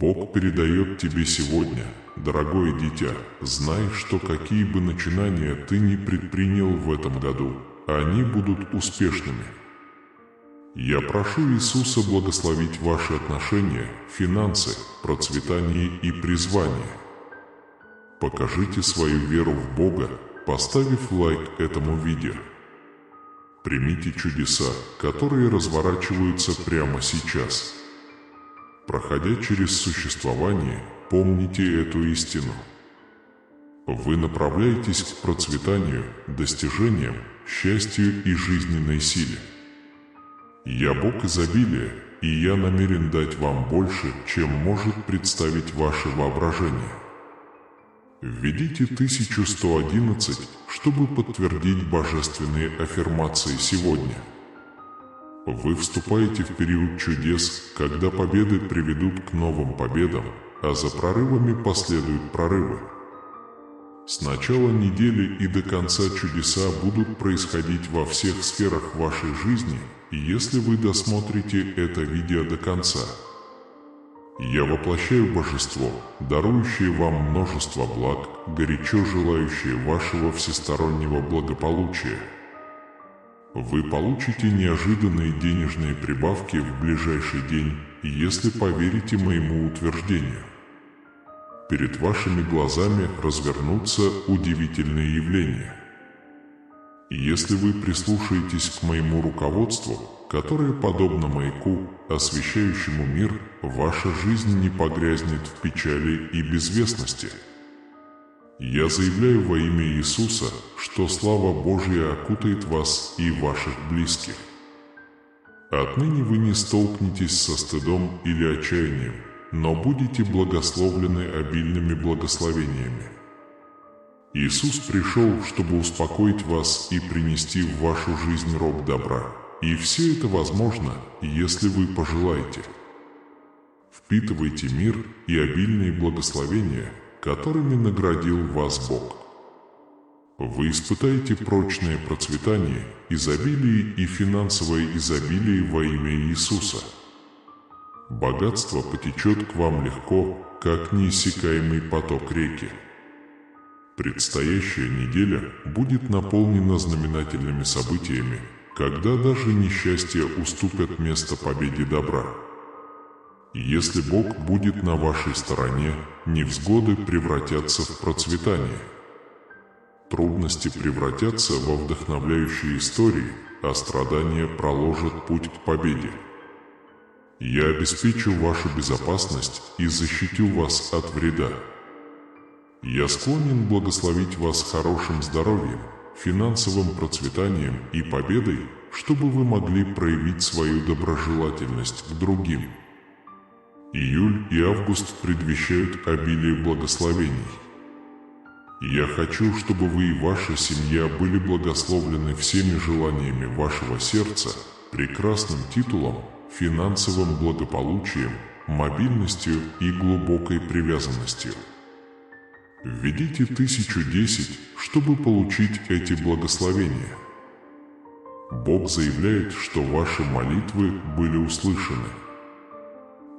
Бог передает тебе сегодня, дорогое дитя, знай, что какие бы начинания ты ни предпринял в этом году, они будут успешными. Я прошу Иисуса благословить ваши отношения, финансы, процветание и призвание. Покажите свою веру в Бога, поставив лайк этому видео. Примите чудеса, которые разворачиваются прямо сейчас. Проходя через существование, помните эту истину. Вы направляетесь к процветанию, достижениям, счастью и жизненной силе. Я Бог изобилия, и я намерен дать вам больше, чем может представить ваше воображение. Введите 1111, чтобы подтвердить божественные аффирмации сегодня. Вы вступаете в период чудес, когда победы приведут к новым победам, а за прорывами последуют прорывы. С начала недели и до конца чудеса будут происходить во всех сферах вашей жизни, если вы досмотрите это видео до конца. Я воплощаю божество, дарующее вам множество благ, горячо желающее вашего всестороннего благополучия. Вы получите неожиданные денежные прибавки в ближайший день, если поверите моему утверждению. Перед вашими глазами развернутся удивительные явления. Если вы прислушаетесь к моему руководству, которое подобно маяку, освещающему мир, ваша жизнь не погрязнет в печали и безвестности. Я заявляю во имя Иисуса, что слава Божья окутает вас и ваших близких. Отныне вы не столкнетесь со стыдом или отчаянием, но будете благословлены обильными благословениями. Иисус пришел, чтобы успокоить вас и принести в вашу жизнь рог добра. И все это возможно, если вы пожелаете. Впитывайте мир и обильные благословения, которыми наградил вас Бог. Вы испытаете прочное процветание, изобилие и финансовое изобилие во имя Иисуса. Богатство потечет к вам легко, как неиссякаемый поток реки. Предстоящая неделя будет наполнена знаменательными событиями, когда даже несчастья уступят место победе добра. Если Бог будет на вашей стороне, невзгоды превратятся в процветание. Трудности превратятся во вдохновляющие истории, а страдания проложат путь к победе. Я обеспечу вашу безопасность и защитю вас от вреда. Я склонен благословить вас хорошим здоровьем, финансовым процветанием и победой, чтобы вы могли проявить свою доброжелательность к другим. Июль и август предвещают обилие благословений. Я хочу, чтобы вы и ваша семья были благословлены всеми желаниями вашего сердца, прекрасным титулом, финансовым благополучием, мобильностью и глубокой привязанностью. Введите 1010, чтобы получить эти благословения. Бог заявляет, что ваши молитвы были услышаны.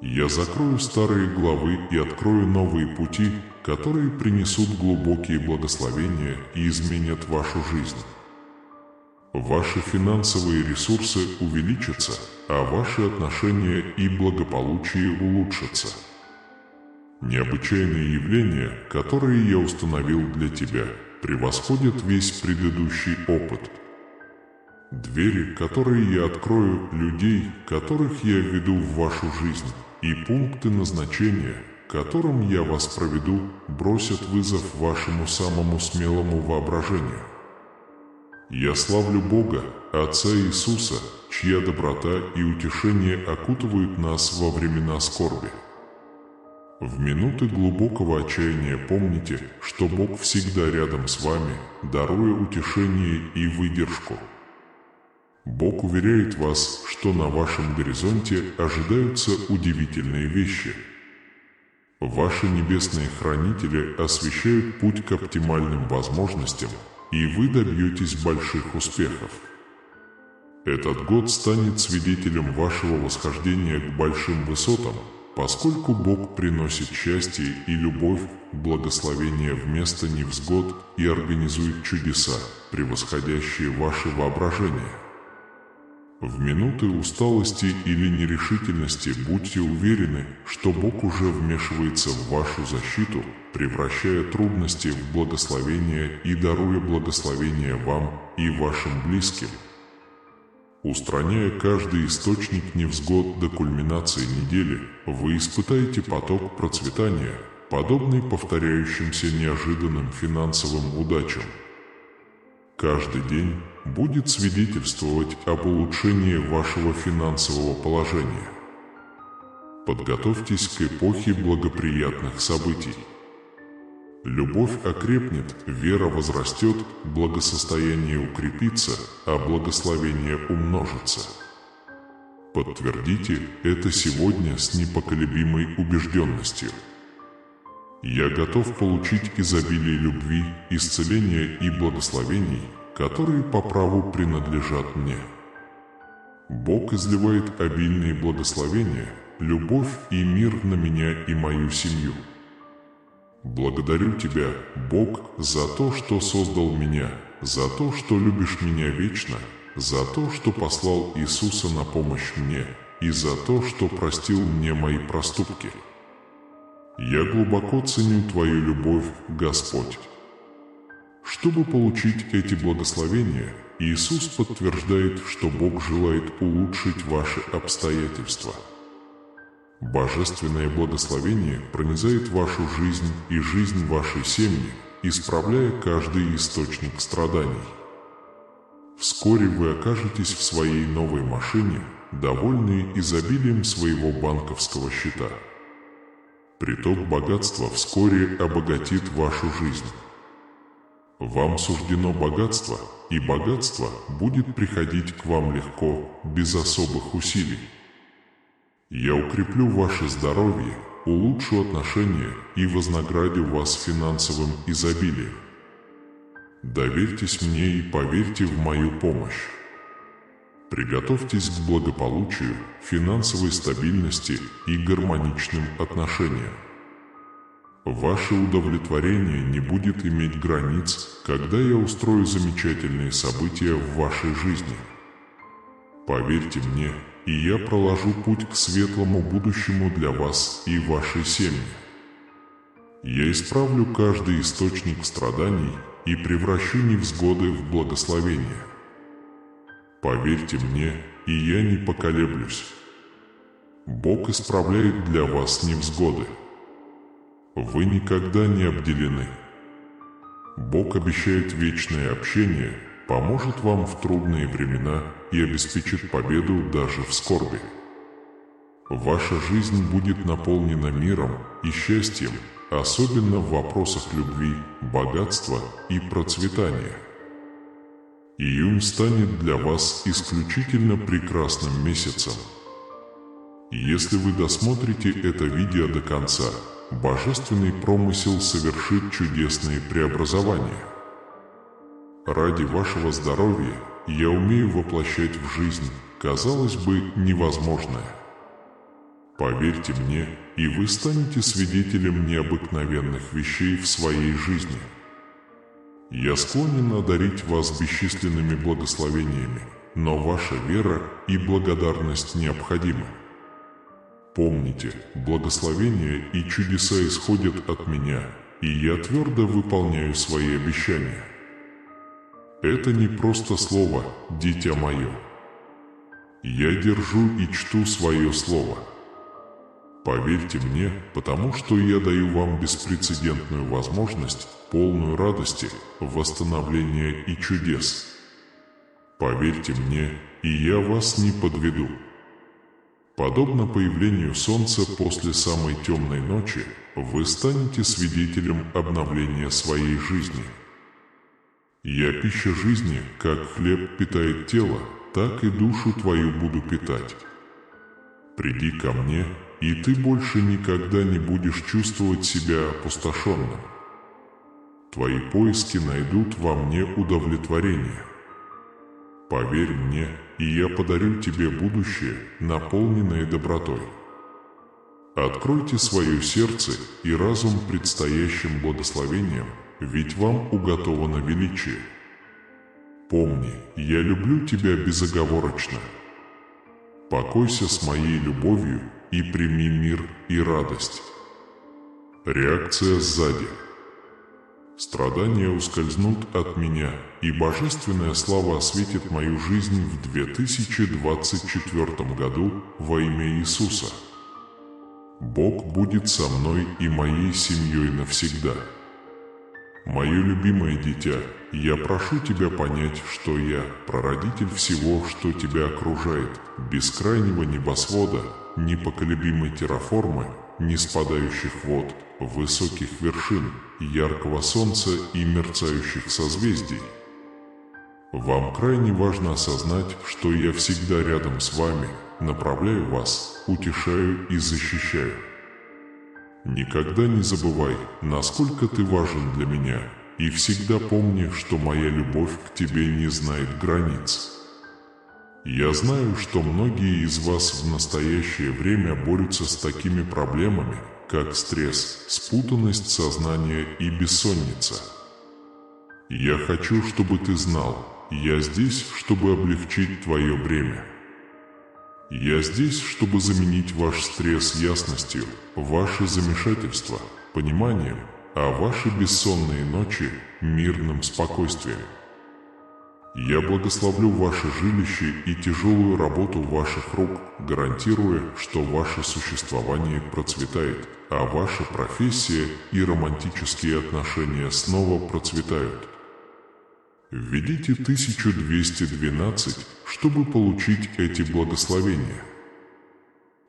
Я закрою старые главы и открою новые пути, которые принесут глубокие благословения и изменят вашу жизнь. Ваши финансовые ресурсы увеличатся, а ваши отношения и благополучие улучшатся. Необычайные явления, которые я установил для тебя, превосходят весь предыдущий опыт. Двери, которые я открою, людей, которых я введу в вашу жизнь, и пункты назначения, к которым я вас проведу, бросят вызов вашему самому смелому воображению. Я славлю Бога, Отца Иисуса, чья доброта и утешение окутывают нас во времена скорби. В минуты глубокого отчаяния помните, что Бог всегда рядом с вами, даруя утешение и выдержку. Бог уверяет вас, что на вашем горизонте ожидаются удивительные вещи. Ваши небесные хранители освещают путь к оптимальным возможностям, и вы добьетесь больших успехов. Этот год станет свидетелем вашего восхождения к большим высотам, поскольку Бог приносит счастье и любовь, благословение вместо невзгод и организует чудеса, превосходящие ваше воображение. В минуты усталости или нерешительности будьте уверены, что Бог уже вмешивается в вашу защиту, превращая трудности в благословение и даруя благословение вам и вашим близким. Устраняя каждый источник невзгод до кульминации недели, вы испытаете поток процветания, подобный повторяющимся неожиданным финансовым удачам. Каждый день будет свидетельствовать об улучшении вашего финансового положения. Подготовьтесь к эпохе благоприятных событий. Любовь окрепнет, вера возрастет, благосостояние укрепится, а благословение умножится. Подтвердите это сегодня с непоколебимой убежденностью. Я готов получить изобилие любви, исцеления и благословений, которые по праву принадлежат мне. Бог изливает обильные благословения, любовь и мир на меня и мою семью. Благодарю Тебя, Бог, за то, что создал меня, за то, что любишь меня вечно, за то, что послал Иисуса на помощь мне, и за то, что простил мне мои проступки. Я глубоко ценю Твою любовь, Господь. Чтобы получить эти благословения, Иисус подтверждает, что Бог желает улучшить ваши обстоятельства. Божественное благословение пронизает вашу жизнь и жизнь вашей семьи, исправляя каждый источник страданий. Вскоре вы окажетесь в своей новой машине, довольные изобилием своего банковского счета. Приток богатства вскоре обогатит вашу жизнь. Вам суждено богатство, и богатство будет приходить к вам легко, без особых усилий. Я укреплю ваше здоровье, улучшу отношения и вознаградю вас финансовым изобилием. Доверьтесь мне и поверьте в мою помощь. Приготовьтесь к благополучию, финансовой стабильности и гармоничным отношениям. Ваше удовлетворение не будет иметь границ, когда я устрою замечательные события в вашей жизни. Поверьте мне, и я проложу путь к светлому будущему для вас и вашей семьи. Я исправлю каждый источник страданий и превращу невзгоды в благословение. Поверьте мне, и я не поколеблюсь. Бог исправляет для вас невзгоды. Вы никогда не обделены. Бог обещает вечное общение, поможет вам в трудные времена и обеспечит победу даже в скорби. Ваша жизнь будет наполнена миром и счастьем, особенно в вопросах любви, богатства и процветания. Июнь станет для вас исключительно прекрасным месяцем. Если вы досмотрите это видео до конца, Божественный промысел совершит чудесные преобразования. Ради вашего здоровья я умею воплощать в жизнь, казалось бы, невозможное. Поверьте мне, и вы станете свидетелем необыкновенных вещей в своей жизни. Я склонен одарить вас бесчисленными благословениями, но ваша вера и благодарность необходимы. Помните, благословения и чудеса исходят от меня, и я твердо выполняю свои обещания. Это не просто слово, дитя мое. Я держу и чту свое слово. Поверьте мне, потому что я даю вам беспрецедентную возможность, полную радости, восстановления и чудес. Поверьте мне, и я вас не подведу. Подобно появлению солнца после самой темной ночи, вы станете свидетелем обновления своей жизни. Я пища жизни, как хлеб питает тело, так и душу твою буду питать. Приди ко мне, и ты больше никогда не будешь чувствовать себя опустошенным. Твои поиски найдут во мне удовлетворение. Поверь мне, и я подарю тебе будущее, наполненное добротой. Откройте свое сердце и разум предстоящим благословениям, ведь вам уготовано величие. Помни, я люблю тебя безоговорочно. Покойся с моей любовью и прими мир и радость. Реакция сзади. Страдания ускользнут от меня, и божественная слава осветит мою жизнь в 2024 году во имя Иисуса. Бог будет со мной и моей семьей навсегда. Мое любимое дитя, я прошу тебя понять, что я прародитель всего, что тебя окружает, бескрайнего небосвода, непоколебимой терраформы, неспадающих вод, высоких вершин, яркого солнца и мерцающих созвездий. Вам крайне важно осознать, что я всегда рядом с вами, направляю вас, утешаю и защищаю. Никогда не забывай, насколько ты важен для меня, и всегда помни, что моя любовь к тебе не знает границ. Я знаю, что многие из вас в настоящее время борются с такими проблемами, как стресс, спутанность сознания и бессонница. Я хочу, чтобы ты знал, я здесь, чтобы облегчить твое бремя. Я здесь, чтобы заменить ваш стресс ясностью, ваше замешательство пониманием, а ваши бессонные ночи мирным спокойствием. Я благословлю ваше жилище и тяжелую работу ваших рук, гарантируя, что ваше существование процветает, а ваша профессия и романтические отношения снова процветают. Введите 1212, чтобы получить эти благословения.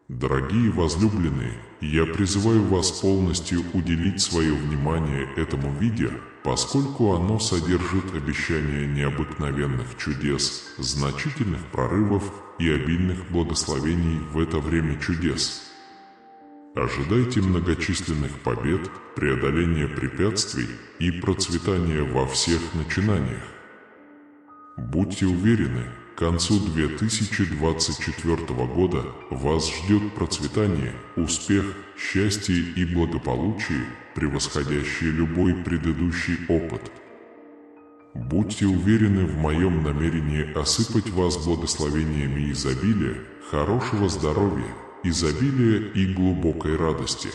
Дорогие возлюбленные, я призываю вас полностью уделить свое внимание этому видео, поскольку оно содержит обещания необыкновенных чудес, значительных прорывов и обильных благословений в это время чудес. Ожидайте многочисленных побед, преодоления препятствий и процветания во всех начинаниях. Будьте уверены, к концу 2024 года вас ждет процветание, успех, счастье и благополучие, превосходящие любой предыдущий опыт. Будьте уверены в моем намерении осыпать вас благословениями изобилия, хорошего здоровья, изобилия и глубокой радости.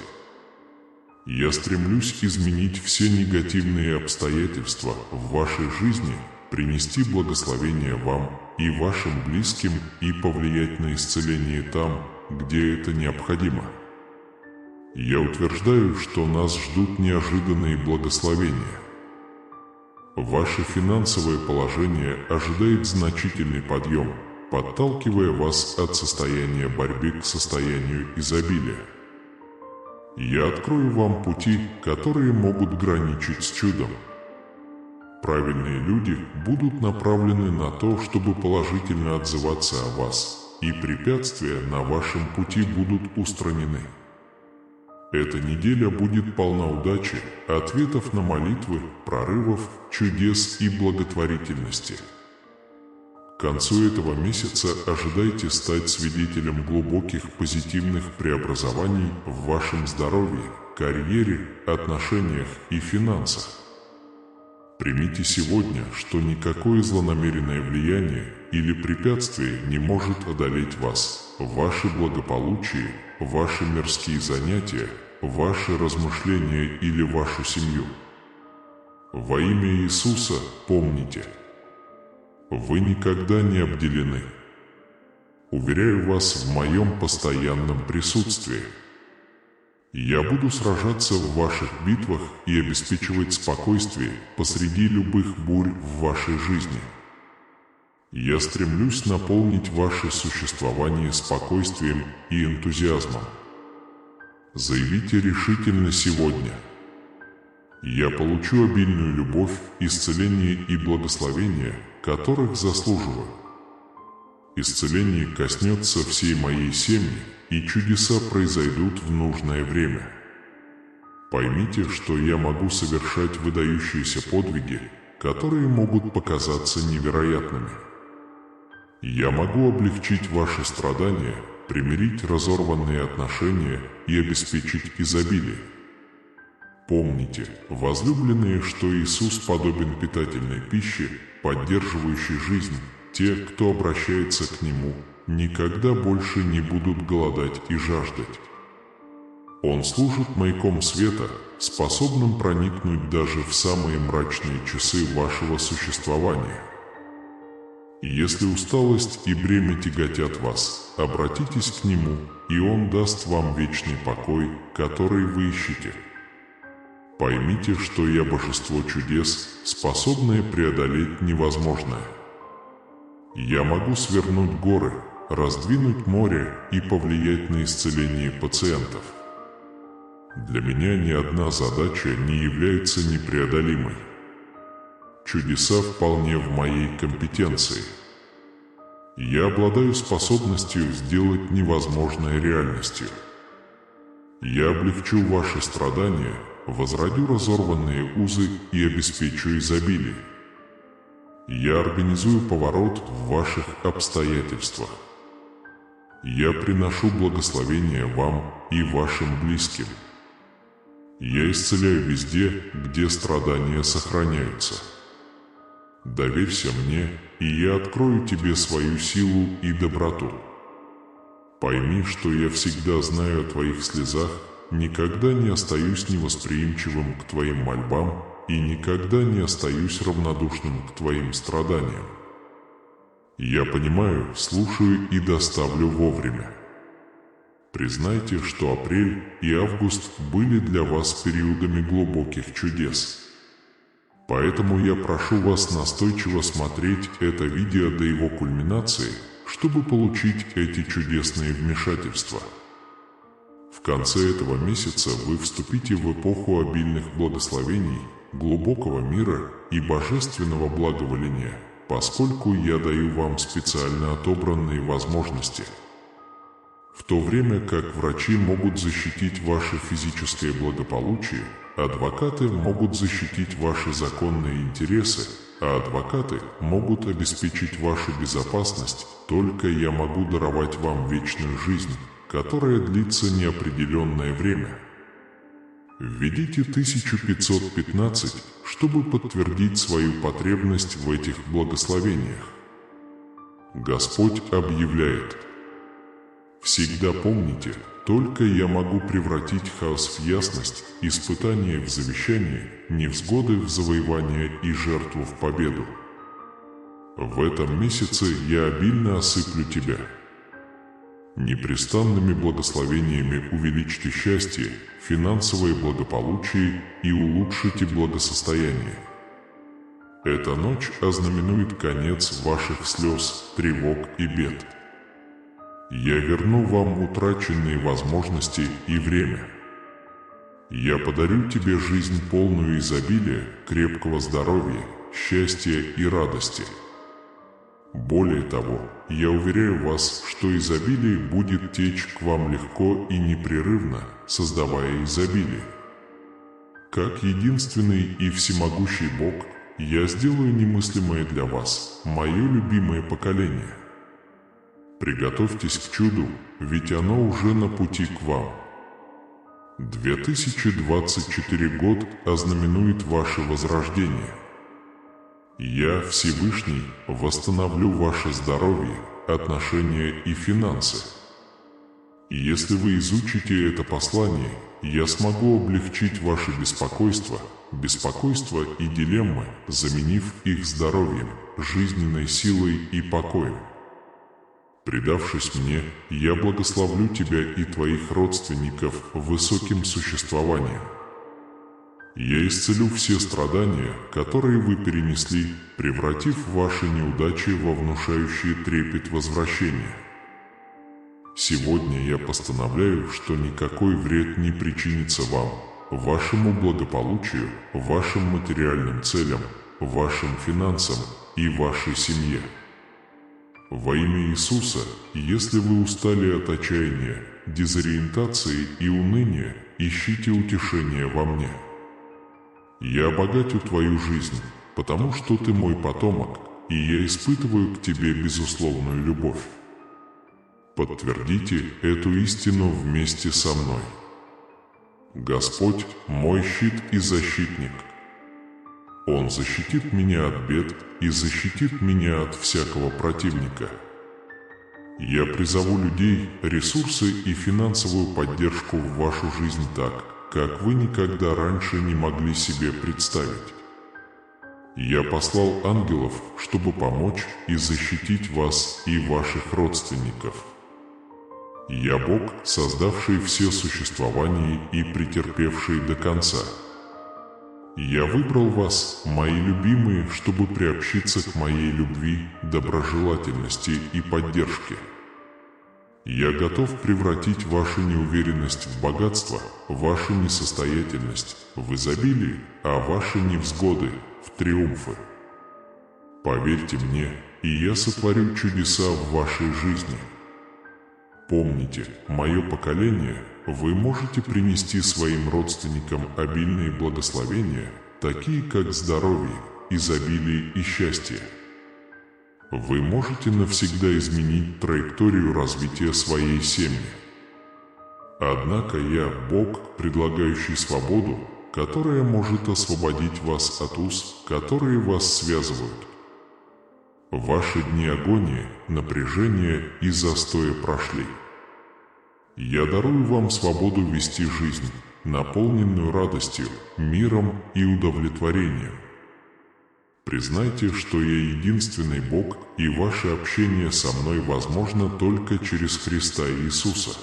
Я стремлюсь изменить все негативные обстоятельства в вашей жизни, принести благословение вам и вашим близким и повлиять на исцеление там, где это необходимо. Я утверждаю, что нас ждут неожиданные благословения. Ваше финансовое положение ожидает значительный подъем, подталкивая вас от состояния борьбы к состоянию изобилия. Я открою вам пути, которые могут граничить с чудом. Правильные люди будут направлены на то, чтобы положительно отзываться о вас, и препятствия на вашем пути будут устранены. Эта неделя будет полна удачи, ответов на молитвы, прорывов, чудес и благотворительности. К концу этого месяца ожидайте стать свидетелем глубоких позитивных преобразований в вашем здоровье, карьере, отношениях и финансах. Примите сегодня, что никакое злонамеренное влияние или препятствие не может одолеть вас, ваше благополучие, ваши мирские занятия, ваши размышления или вашу семью. Во имя Иисуса помните, вы никогда не обделены. Уверяю вас в моем постоянном присутствии. Я буду сражаться в ваших битвах и обеспечивать спокойствие посреди любых бурь в вашей жизни. Я стремлюсь наполнить ваше существование спокойствием и энтузиазмом. Заявите решительно сегодня: я получу обильную любовь, исцеление и благословение, которых заслуживаю. Исцеление коснется всей моей семьи, и чудеса произойдут в нужное время. Поймите, что я могу совершать выдающиеся подвиги, которые могут показаться невероятными. Я могу облегчить ваши страдания, примирить разорванные отношения и обеспечить изобилие. Помните, возлюбленные, что Иисус подобен питательной пище, поддерживающей жизнь. Те, кто обращается к Нему, никогда больше не будут голодать и жаждать. Он служит маяком света, способным проникнуть даже в самые мрачные часы вашего существования. Если усталость и бремя тяготят вас, обратитесь к Нему, и Он даст вам вечный покой, который вы ищете. Поймите, что я божество чудес, способное преодолеть невозможное. Я могу свернуть горы, раздвинуть море и повлиять на исцеление пациентов. Для меня ни одна задача не является непреодолимой. Чудеса вполне в моей компетенции. Я обладаю способностью сделать невозможное реальностью. Я облегчу ваши страдания, возродю разорванные узы и обеспечу изобилие. Я организую поворот в ваших обстоятельствах. Я приношу благословение вам и вашим близким. Я исцеляю везде, где страдания сохраняются. Доверься мне, и я открою тебе свою силу и доброту. Пойми, что я всегда знаю о твоих слезах, никогда не остаюсь невосприимчивым к твоим мольбам и никогда не остаюсь равнодушным к твоим страданиям. Я понимаю, слушаю и доставлю вовремя. Признайте, что апрель и август были для вас периодами глубоких чудес. Поэтому я прошу вас настойчиво смотреть это видео до его кульминации, чтобы получить эти чудесные вмешательства. В конце этого месяца вы вступите в эпоху обильных благословений, глубокого мира и божественного благоволения, поскольку я даю вам специально отобранные возможности. В то время как врачи могут защитить ваше физическое благополучие, адвокаты могут защитить ваши законные интересы, а адвокаты могут обеспечить вашу безопасность, только я могу даровать вам вечную жизнь, которая длится неопределенное время. Введите 1515, чтобы подтвердить свою потребность в этих благословениях. Господь объявляет: всегда помните, только я могу превратить хаос в ясность, испытания в завещание, невзгоды в завоевание и жертву в победу. В этом месяце я обильно осыплю тебя. Непрестанными благословениями увеличьте счастье, финансовое благополучие и улучшите благосостояние. Эта ночь ознаменует конец ваших слез, тревог и бед. Я верну вам утраченные возможности и время. Я подарю тебе жизнь полную изобилия, крепкого здоровья, счастья и радости. Более того, я уверяю вас, что изобилие будет течь к вам легко и непрерывно, создавая изобилие. Как единственный и всемогущий Бог, я сделаю немыслимое для вас, мое любимое поколение. Приготовьтесь к чуду, ведь оно уже на пути к вам. 2024 год ознаменует ваше возрождение. Я, Всевышний, восстановлю ваше здоровье, отношения и финансы. И если вы изучите это послание, я смогу облегчить ваше беспокойство и дилеммы, заменив их здоровьем, жизненной силой и покоем. Предавшись мне, я благословлю тебя и твоих родственников высоким существованием. Я исцелю все страдания, которые вы перенесли, превратив ваши неудачи во внушающие трепет возвращения. Сегодня я постановляю, что никакой вред не причинится вам, вашему благополучию, вашим материальным целям, вашим финансам и вашей семье. Во имя Иисуса, если вы устали от отчаяния, дезориентации и уныния, ищите утешения во мне. Я обогатю твою жизнь, потому что ты мой потомок, и я испытываю к тебе безусловную любовь. Подтвердите эту истину вместе со мной. Господь – мой щит и защитник. Он защитит меня от бед и защитит меня от всякого противника. Я призову людей, ресурсы и финансовую поддержку в вашу жизнь так, как вы никогда раньше не могли себе представить. Я послал ангелов, чтобы помочь и защитить вас и ваших родственников. Я Бог, создавший все существование и претерпевший до конца. Я выбрал вас, мои любимые, чтобы приобщиться к моей любви, доброжелательности и поддержке. Я готов превратить вашу неуверенность в богатство, вашу несостоятельность в изобилие, а ваши невзгоды в триумфы. Поверьте мне, и я сотворю чудеса в вашей жизни. Помните, мое поколение, вы можете принести своим родственникам обильные благословения, такие как здоровье, изобилие и счастье. Вы можете навсегда изменить траекторию развития своей семьи. Однако я Бог, предлагающий свободу, которая может освободить вас от уз, которые вас связывают. Ваши дни агонии, напряжения и застоя прошли. Я дарую вам свободу вести жизнь, наполненную радостью, миром и удовлетворением. Признайте, что я единственный Бог, и ваше общение со мной возможно только через Христа Иисуса.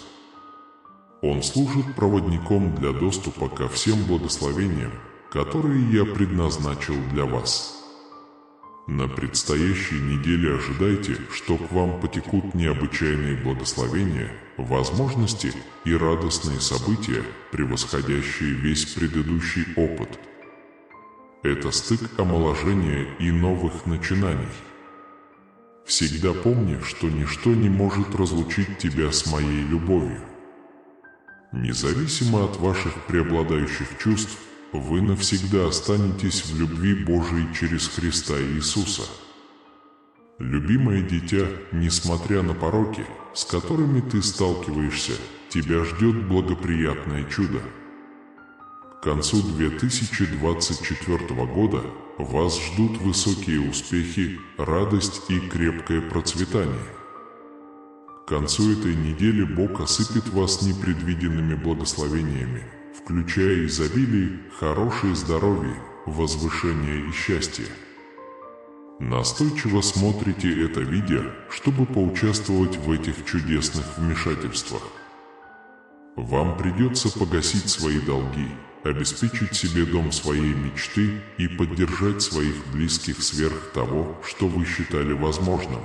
Он служит проводником для доступа ко всем благословениям, которые я предназначил для вас. На предстоящей неделе ожидайте, что к вам потекут необычайные благословения, возможности и радостные события, превосходящие весь предыдущий опыт. Это стык омоложения и новых начинаний. Всегда помни, что ничто не может разлучить тебя с моей любовью. Независимо от ваших преобладающих чувств, вы навсегда останетесь в любви Божией через Христа Иисуса. Любимое дитя, несмотря на пороки, с которыми ты сталкиваешься, тебя ждет благоприятное чудо. К концу 2024 года вас ждут высокие успехи, радость и крепкое процветание. К концу этой недели Бог осыпет вас непредвиденными благословениями, включая изобилие, хорошее здоровье, возвышение и счастье. Настойчиво смотрите это видео, чтобы поучаствовать в этих чудесных вмешательствах. Вам придется погасить свои долги, обеспечить себе дом своей мечты и поддержать своих близких сверх того, что вы считали возможным.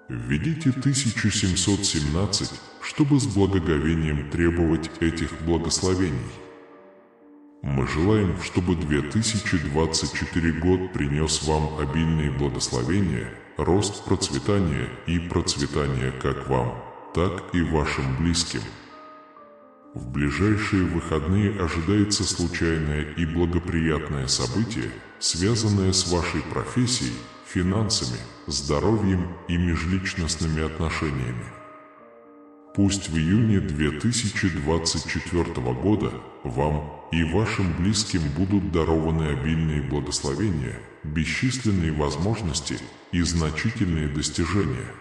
Введите 1717, чтобы с благоговением требовать этих благословений. Мы желаем, чтобы 2024 год принес вам обильные благословения, рост процветания и процветание как вам, так и вашим близким. В ближайшие выходные ожидается случайное и благоприятное событие, связанное с вашей профессией, финансами, здоровьем и межличностными отношениями. Пусть в июне 2024 года вам и вашим близким будут дарованы обильные благословения, бесчисленные возможности и значительные достижения.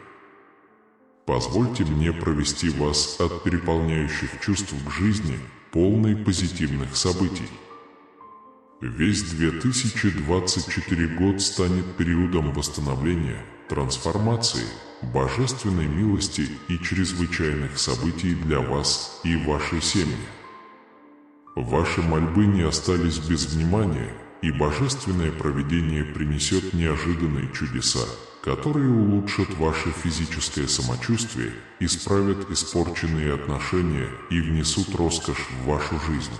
Позвольте мне провести вас от переполняющих чувств к жизни, полной позитивных событий. Весь 2024 год станет периодом восстановления, трансформации, божественной милости и чрезвычайных событий для вас и вашей семьи. Ваши мольбы не остались без внимания, и божественное провидение принесет неожиданные чудеса, которые улучшат ваше физическое самочувствие, исправят испорченные отношения и внесут роскошь в вашу жизнь.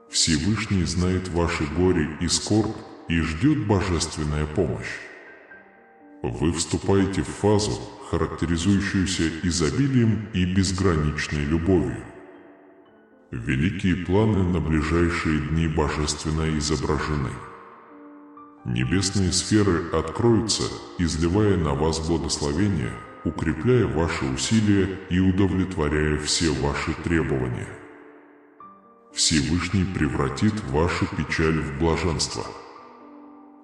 Всевышний знает ваши горе и скорбь и ждет божественная помощь. Вы вступаете в фазу, характеризующуюся изобилием и безграничной любовью. Великие планы на ближайшие дни божественно изображены. Небесные сферы откроются, изливая на вас благословения, укрепляя ваши усилия и удовлетворяя все ваши требования. Всевышний превратит вашу печаль в блаженство.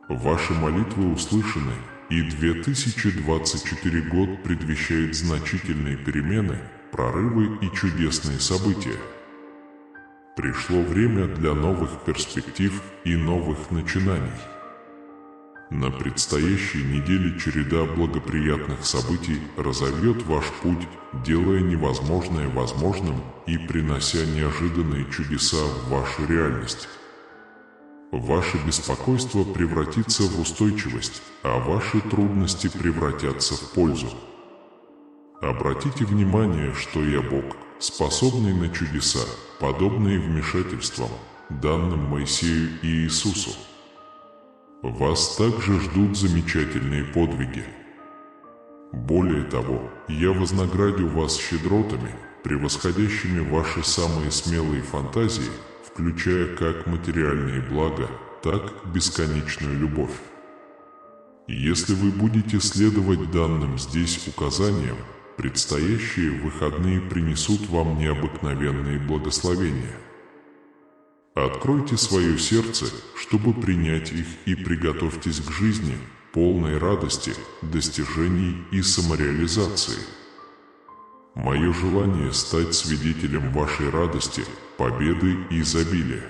Ваши молитвы услышаны, и 2024 год предвещает значительные перемены, прорывы и чудесные события. Пришло время для новых перспектив и новых начинаний. На предстоящей неделе череда благоприятных событий разовьет ваш путь, делая невозможное возможным и принося неожиданные чудеса в вашу реальность. Ваше беспокойство превратится в устойчивость, а ваши трудности превратятся в пользу. Обратите внимание, что я Бог, способный на чудеса, подобные вмешательствам, данным Моисею и Иисусу. Вас также ждут замечательные подвиги. Более того, я вознаградю вас щедротами, превосходящими ваши самые смелые фантазии, включая как материальные блага, так и бесконечную любовь. Если вы будете следовать данным здесь указаниям, предстоящие выходные принесут вам необыкновенные благословения. Откройте свое сердце, чтобы принять их, и приготовьтесь к жизни, полной радости, достижений и самореализации. Мое желание стать свидетелем вашей радости, победы и изобилия.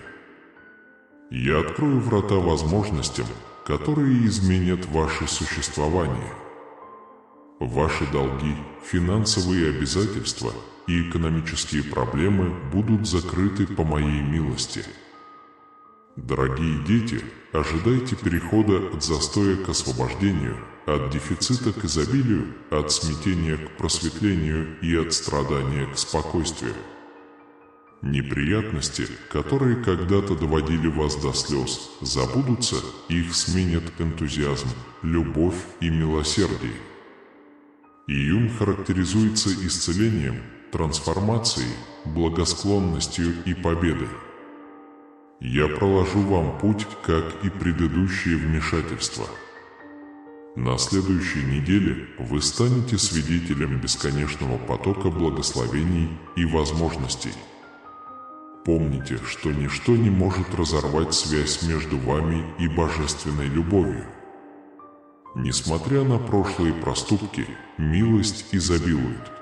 Я открою врата возможностям, которые изменят ваше существование. Ваши долги, финансовые обязательства и экономические проблемы будут закрыты по моей милости. Дорогие дети, ожидайте перехода от застоя к освобождению, от дефицита к изобилию, от смятения к просветлению и от страдания к спокойствию. Неприятности, которые когда-то доводили вас до слез, забудутся, их сменят энтузиазм, любовь и милосердие. Июнь характеризуется исцелением, трансформацией, благосклонностью и победой. Я проложу вам путь, как и предыдущие вмешательства. На следующей неделе вы станете свидетелем бесконечного потока благословений и возможностей. Помните, что ничто не может разорвать связь между вами и божественной любовью. Несмотря на прошлые проступки, милость изобилует.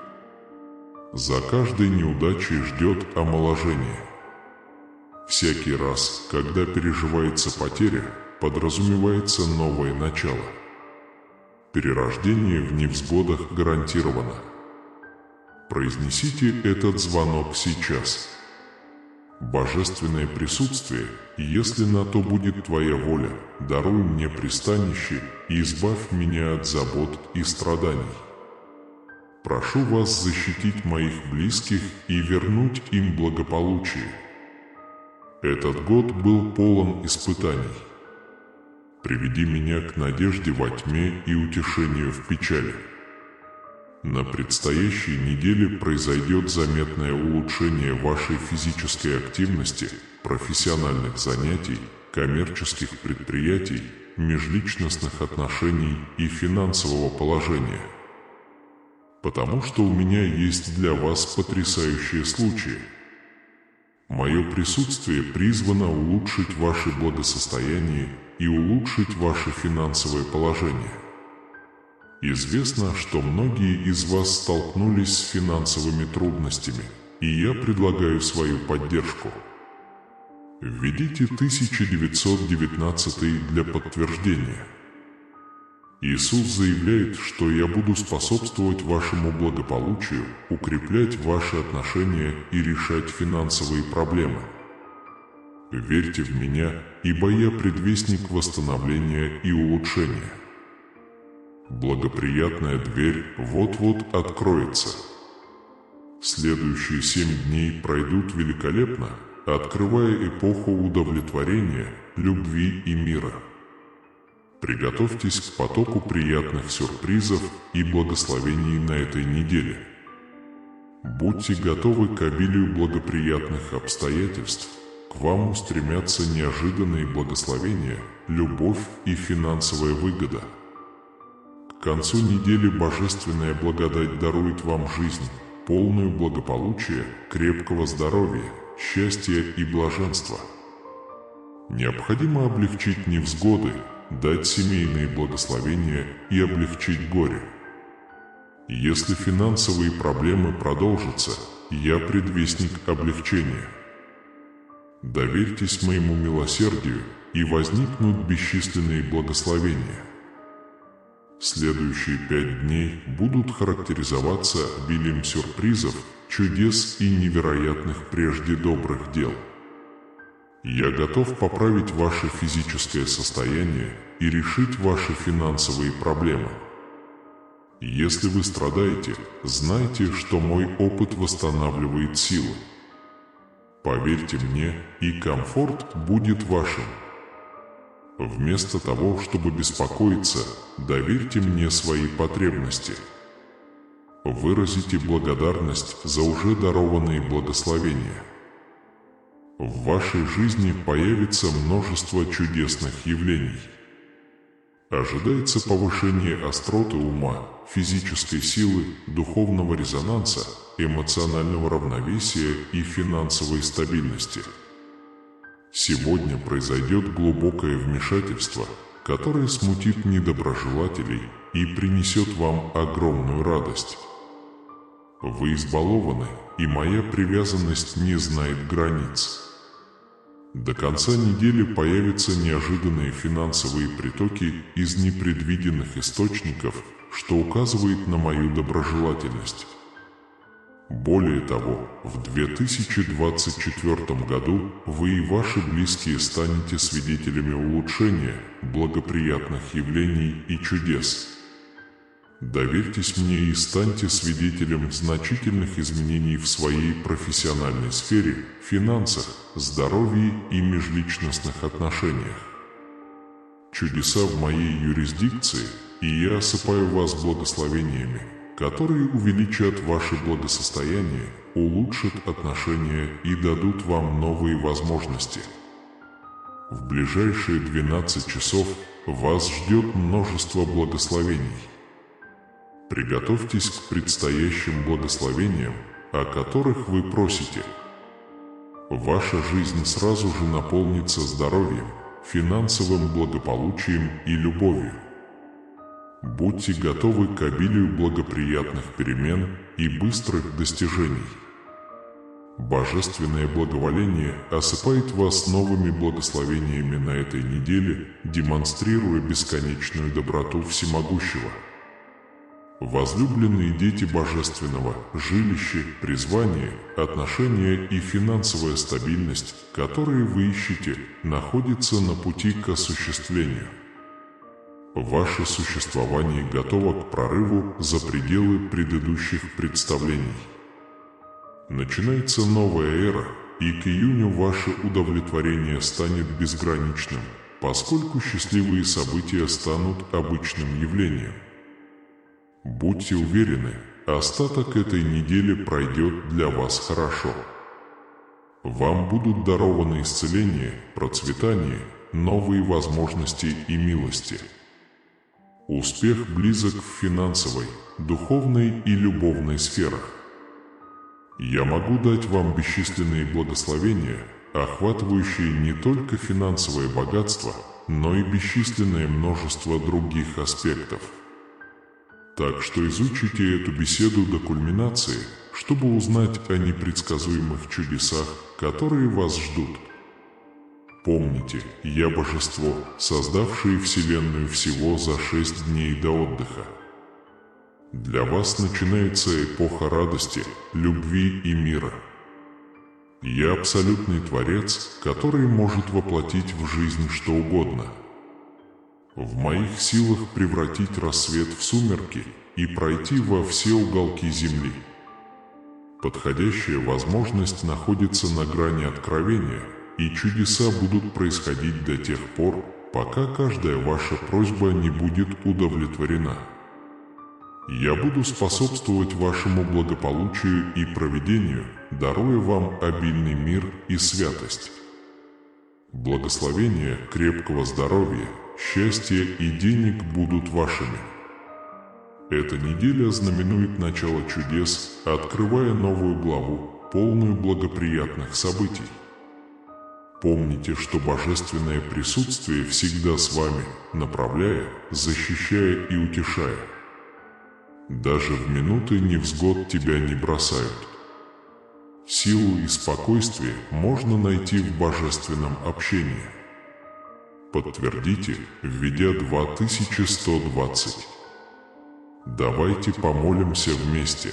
За каждой неудачей ждет омоложение. Всякий раз, когда переживается потеря, подразумевается новое начало. Перерождение в невзгодах гарантировано. Произнесите этот звонок сейчас. Божественное присутствие, если на то будет Твоя воля, даруй мне пристанище и избавь меня от забот и страданий. Прошу вас защитить моих близких и вернуть им благополучие. Этот год был полон испытаний. Приведи меня к надежде во тьме и утешению в печали. На предстоящей неделе произойдет заметное улучшение вашей физической активности, профессиональных занятий, коммерческих предприятий, межличностных отношений и финансового положения. Потому что у меня есть для вас потрясающие случаи. Мое присутствие призвано улучшить ваше благосостояние и улучшить ваше финансовое положение. Известно, что многие из вас столкнулись с финансовыми трудностями, и я предлагаю свою поддержку. Введите 1919 для подтверждения. Иисус заявляет, что я буду способствовать вашему благополучию, укреплять ваши отношения и решать финансовые проблемы. Верьте в меня, ибо я предвестник восстановления и улучшения. Благоприятная дверь вот-вот откроется. Следующие 7 дней пройдут великолепно, открывая эпоху удовлетворения, любви и мира. Приготовьтесь к потоку приятных сюрпризов и благословений на этой неделе. Будьте готовы к обилию благоприятных обстоятельств. К вам устремятся неожиданные благословения, любовь и финансовая выгода. К К концу недели Божественная благодать дарует вам жизнь, полную благополучия, крепкого здоровья, счастья и блаженства. Необходимо облегчить невзгоды, дать семейные благословения и облегчить горе. Если финансовые проблемы продолжатся, я предвестник облегчения. Доверьтесь моему милосердию, и возникнут бесчисленные благословения. Следующие 5 дней будут характеризоваться обилием сюрпризов, чудес и невероятных прежде добрых дел. Я готов поправить ваше физическое состояние и решить ваши финансовые проблемы. Если вы страдаете, знайте, что мой опыт восстанавливает силы. Поверьте мне, и комфорт будет вашим. Вместо того, чтобы беспокоиться, доверьте мне свои потребности. Выразите благодарность за уже дарованные благословения. В вашей жизни появится множество чудесных явлений. Ожидается повышение остроты ума, физической силы, духовного резонанса, эмоционального равновесия и финансовой стабильности. Сегодня произойдет глубокое вмешательство, которое смутит недоброжелателей и принесет вам огромную радость. Вы избалованы, и моя привязанность не знает границ. До конца недели появятся неожиданные финансовые притоки из непредвиденных источников, что указывает на мою доброжелательность. Более того, в 2024 году вы и ваши близкие станете свидетелями улучшения, благоприятных явлений и чудес. Доверьтесь мне и станьте свидетелем значительных изменений в своей профессиональной сфере, финансах, здоровье и межличностных отношениях. Чудеса в моей юрисдикции, и я осыпаю вас благословениями, которые увеличат ваше благосостояние, улучшат отношения и дадут вам новые возможности. В ближайшие 12 часов вас ждет множество благословений. Приготовьтесь к предстоящим благословениям, о которых вы просите. Ваша жизнь сразу же наполнится здоровьем, финансовым благополучием и любовью. Будьте готовы к обилию благоприятных перемен и быстрых достижений. Божественное благоволение осыпает вас новыми благословениями на этой неделе, демонстрируя бесконечную доброту Всемогущего. Возлюбленные дети Божественного, жилище, призвание, отношения и финансовая стабильность, которые вы ищете, находятся на пути к осуществлению. Ваше существование готово к прорыву за пределы предыдущих представлений. Начинается новая эра, и к июню ваше удовлетворение станет безграничным, поскольку счастливые события станут обычным явлением. Будьте уверены, остаток этой недели пройдет для вас хорошо. Вам будут дарованы исцеление, процветание, новые возможности и милости. Успех близок в финансовой, духовной и любовной сферах. Я могу дать вам бесчисленные благословения, охватывающие не только финансовое богатство, но и бесчисленное множество других аспектов. Так что изучите эту беседу до кульминации, чтобы узнать о непредсказуемых чудесах, которые вас ждут. Помните, я божество, создавшее Вселенную всего за 6 дней до отдыха. Для вас начинается эпоха радости, любви и мира. Я абсолютный Творец, который может воплотить в жизнь что угодно. В моих силах превратить рассвет в сумерки и пройти во все уголки земли. Подходящая возможность находится на грани откровения, и чудеса будут происходить до тех пор, пока каждая ваша просьба не будет удовлетворена. Я буду способствовать вашему благополучию и провидению, даруя вам обильный мир и святость. Благословения, крепкого здоровья, счастья и денег будут вашими. Эта неделя знаменует начало чудес, открывая новую главу, полную благоприятных событий. Помните, что Божественное присутствие всегда с вами, направляя, защищая и утешая. Даже в минуты невзгод тебя не бросают. Силу и спокойствие можно найти в божественном общении. Подтвердите, введя 2120. Давайте помолимся вместе.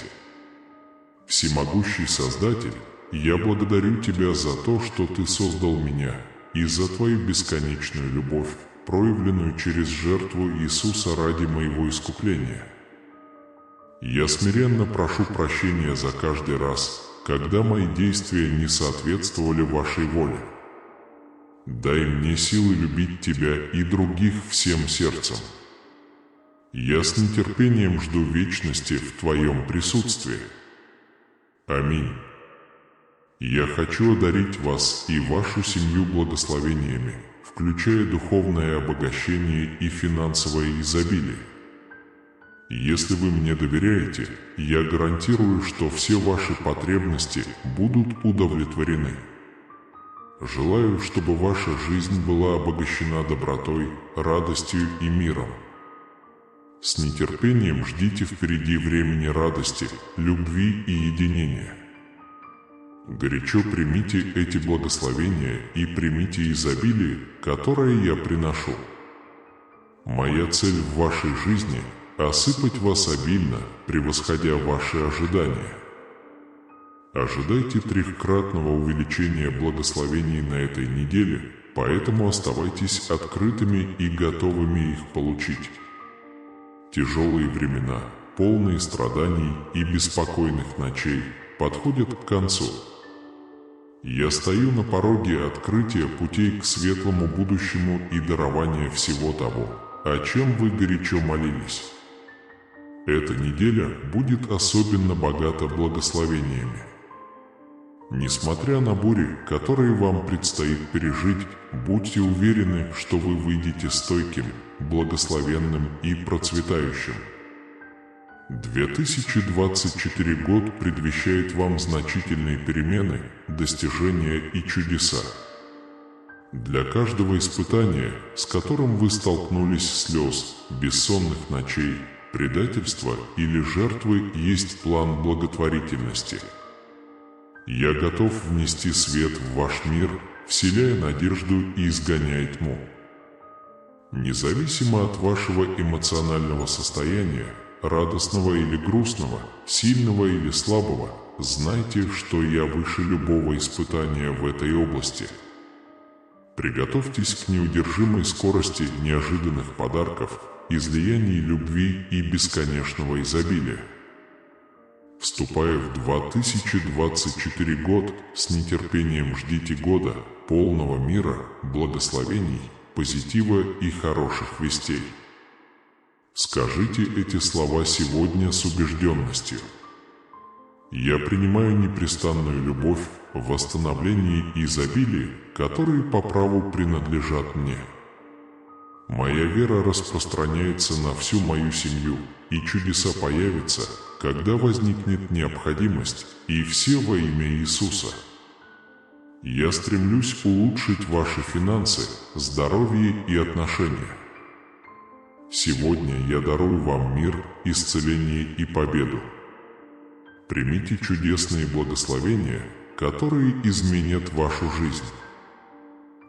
Всемогущий Создатель, я благодарю Тебя за то, что Ты создал меня, и за Твою бесконечную любовь, проявленную через жертву Иисуса ради моего искупления. Я смиренно прошу прощения за каждый раз, когда мои действия не соответствовали Вашей воле. Дай мне силы любить Тебя и других всем сердцем. Я с нетерпением жду вечности в Твоем присутствии. Аминь. Я хочу одарить вас и вашу семью благословениями, включая духовное обогащение и финансовое изобилие. Если вы мне доверяете, я гарантирую, что все ваши потребности будут удовлетворены. Желаю, чтобы ваша жизнь была обогащена добротой, радостью и миром. С нетерпением ждите впереди времени радости, любви и единения. Горячо примите эти благословения и примите изобилие, которое я приношу. Моя цель в вашей жизни – осыпать вас обильно, превосходя ваши ожидания. Ожидайте трехкратного увеличения благословений на этой неделе, поэтому оставайтесь открытыми и готовыми их получить. Тяжелые времена, полные страданий и беспокойных ночей, подходят к концу. Я стою на пороге открытия путей к светлому будущему и дарования всего того, о чем вы горячо молились. Эта неделя будет особенно богата благословениями. Несмотря на бури, которые вам предстоит пережить, будьте уверены, что вы выйдете стойким, благословенным и процветающим. 2024 год предвещает вам значительные перемены, достижения и чудеса. Для каждого испытания, с которым вы столкнулись, слез, бессонных ночей, предательства или жертвы, есть план благотворительности. Я готов внести свет в ваш мир, вселяя надежду и изгоняя тьму. Независимо от вашего эмоционального состояния, радостного или грустного, сильного или слабого, знайте, что я выше любого испытания в этой области. Приготовьтесь к неудержимой скорости неожиданных подарков, излияний любви и бесконечного изобилия. Вступая в 2024 год, с нетерпением ждите года, полного мира, благословений, позитива и хороших вестей. Скажите эти слова сегодня с убежденностью. Я принимаю непрестанную любовь, восстановление и изобилие, которые по праву принадлежат мне. Моя вера распространяется на всю мою семью, и чудеса появятся, когда возникнет необходимость, и все во имя Иисуса. Я стремлюсь улучшить ваши финансы, здоровье и отношения. Сегодня я дарую вам мир, исцеление и победу. Примите чудесные благословения, которые изменят вашу жизнь.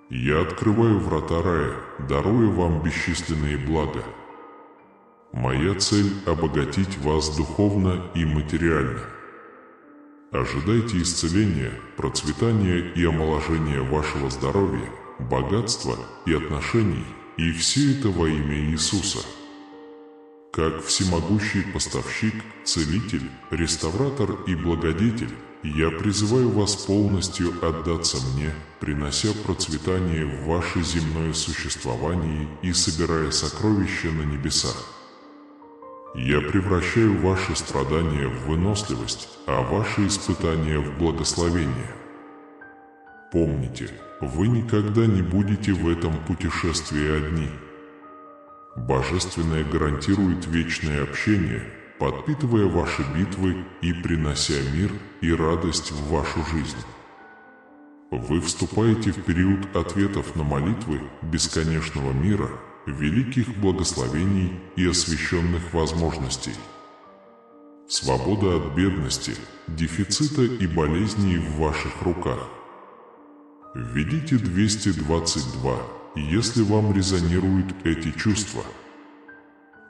Я открываю врата рая, даруя вам бесчисленные блага. Моя цель – обогатить вас духовно и материально. Ожидайте исцеления, процветания и омоложения вашего здоровья, богатства и отношений, и все это во имя Иисуса. Как всемогущий поставщик, целитель, реставратор и благодетель, я призываю вас полностью отдаться мне, принося процветание в ваше земное существование и собирая сокровища на небесах. Я превращаю ваши страдания в выносливость, а ваши испытания в благословение. Помните, вы никогда не будете в этом путешествии одни. Божественное гарантирует вечное общение, подпитывая ваши битвы и принося мир и радость в вашу жизнь. Вы вступаете в период ответов на молитвы бесконечного мира, великих благословений и освященных возможностей. Свобода от бедности, дефицита и болезней в ваших руках. Введите 222, если вам резонируют эти чувства.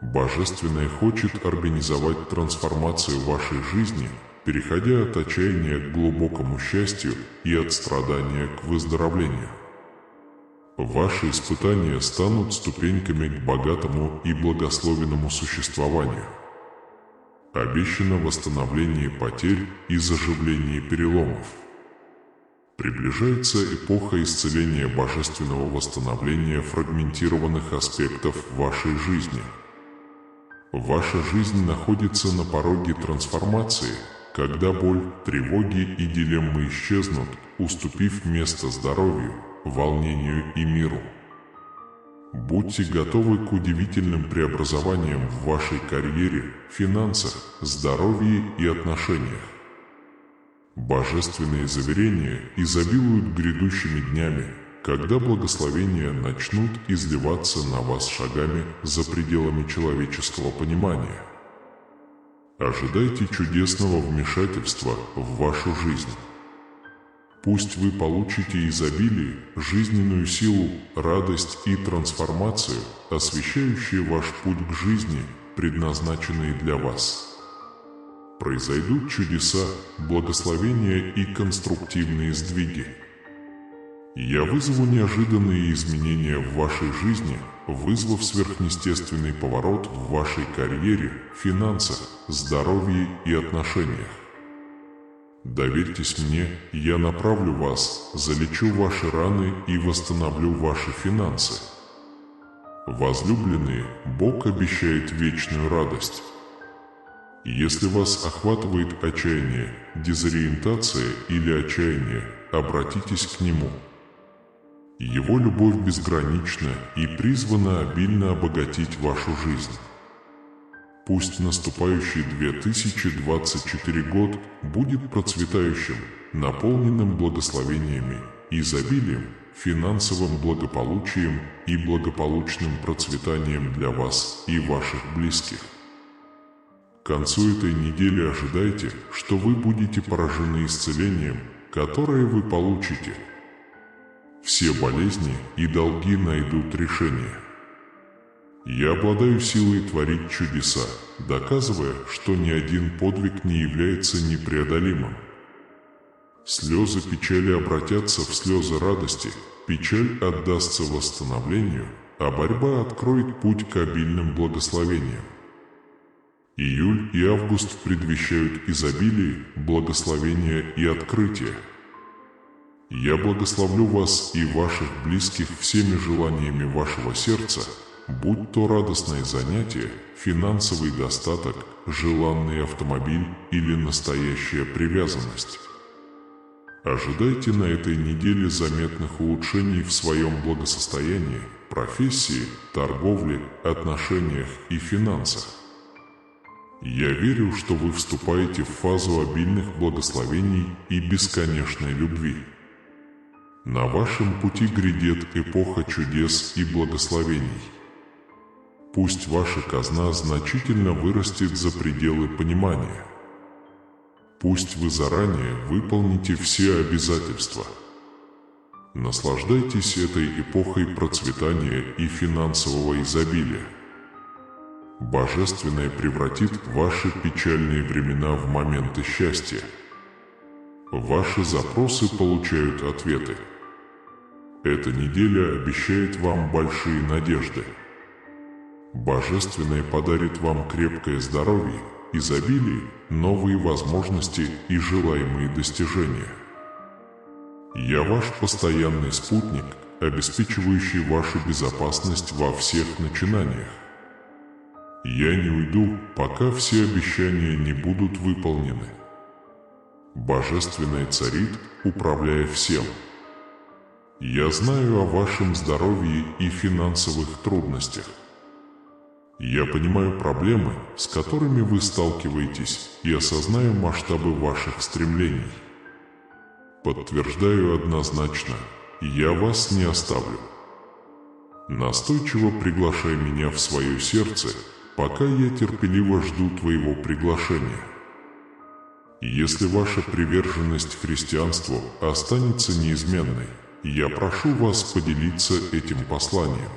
Божественное хочет организовать трансформацию вашей жизни, переходя от отчаяния к глубокому счастью и от страдания к выздоровлению. Ваши испытания станут ступеньками к богатому и благословенному существованию. Обещано восстановление потерь и заживление переломов. Приближается эпоха исцеления божественного восстановления фрагментированных аспектов вашей жизни. Ваша жизнь находится на пороге трансформации, когда боль, тревоги и дилеммы исчезнут, уступив место здоровью, волнению и миру. Будьте готовы к удивительным преобразованиям в вашей карьере, финансах, здоровье и отношениях. Божественные заверения изобилуют грядущими днями, когда благословения начнут изливаться на вас шагами за пределами человеческого понимания. Ожидайте чудесного вмешательства в вашу жизнь. Пусть вы получите изобилие, жизненную силу, радость и трансформацию, освещающие ваш путь к жизни, предназначенные для вас. Произойдут чудеса, благословения и конструктивные сдвиги. Я вызову неожиданные изменения в вашей жизни, вызвав сверхъестественный поворот в вашей карьере, финансах, здоровье и отношениях. Доверьтесь мне, я направлю вас, залечу ваши раны и восстановлю ваши финансы. Возлюбленные, Бог обещает вечную радость. Если вас охватывает отчаяние, дезориентация или отчаяние, обратитесь к Нему. Его любовь безгранична и призвана обильно обогатить вашу жизнь. Пусть наступающий 2024 год будет процветающим, наполненным благословениями, изобилием, финансовым благополучием и благополучным процветанием для вас и ваших близких. К концу этой недели ожидайте, что вы будете поражены исцелением, которое вы получите. Все болезни и долги найдут решение. Я обладаю силой творить чудеса, доказывая, что ни один подвиг не является непреодолимым. Слезы печали обратятся в слезы радости, печаль отдастся восстановлению, а борьба откроет путь к обильным благословениям. Июль и август предвещают изобилие, благословение и открытие. Я благословлю вас и ваших близких всеми желаниями вашего сердца, будь то радостное занятие, финансовый достаток, желанный автомобиль или настоящая привязанность. Ожидайте на этой неделе заметных улучшений в своем благосостоянии, профессии, торговле, отношениях и финансах. Я верю, что вы вступаете в фазу обильных благословений и бесконечной любви. На вашем пути грядет эпоха чудес и благословений. Пусть ваша казна значительно вырастет за пределы понимания. Пусть вы заранее выполните все обязательства. Наслаждайтесь этой эпохой процветания и финансового изобилия. Божественное превратит ваши печальные времена в моменты счастья. Ваши запросы получают ответы. Эта неделя обещает вам большие надежды. Божественное подарит вам крепкое здоровье, изобилие, новые возможности и желаемые достижения. Я ваш постоянный спутник, обеспечивающий вашу безопасность во всех начинаниях. Я не уйду, пока все обещания не будут выполнены. Божественное царит, управляя всем. Я знаю о вашем здоровье и финансовых трудностях. Я понимаю проблемы, с которыми вы сталкиваетесь, и осознаю масштабы ваших стремлений. Подтверждаю однозначно, я вас не оставлю. Настойчиво приглашай меня в свое сердце, пока я терпеливо жду твоего приглашения. Если ваша приверженность христианству останется неизменной, я прошу вас поделиться этим посланием.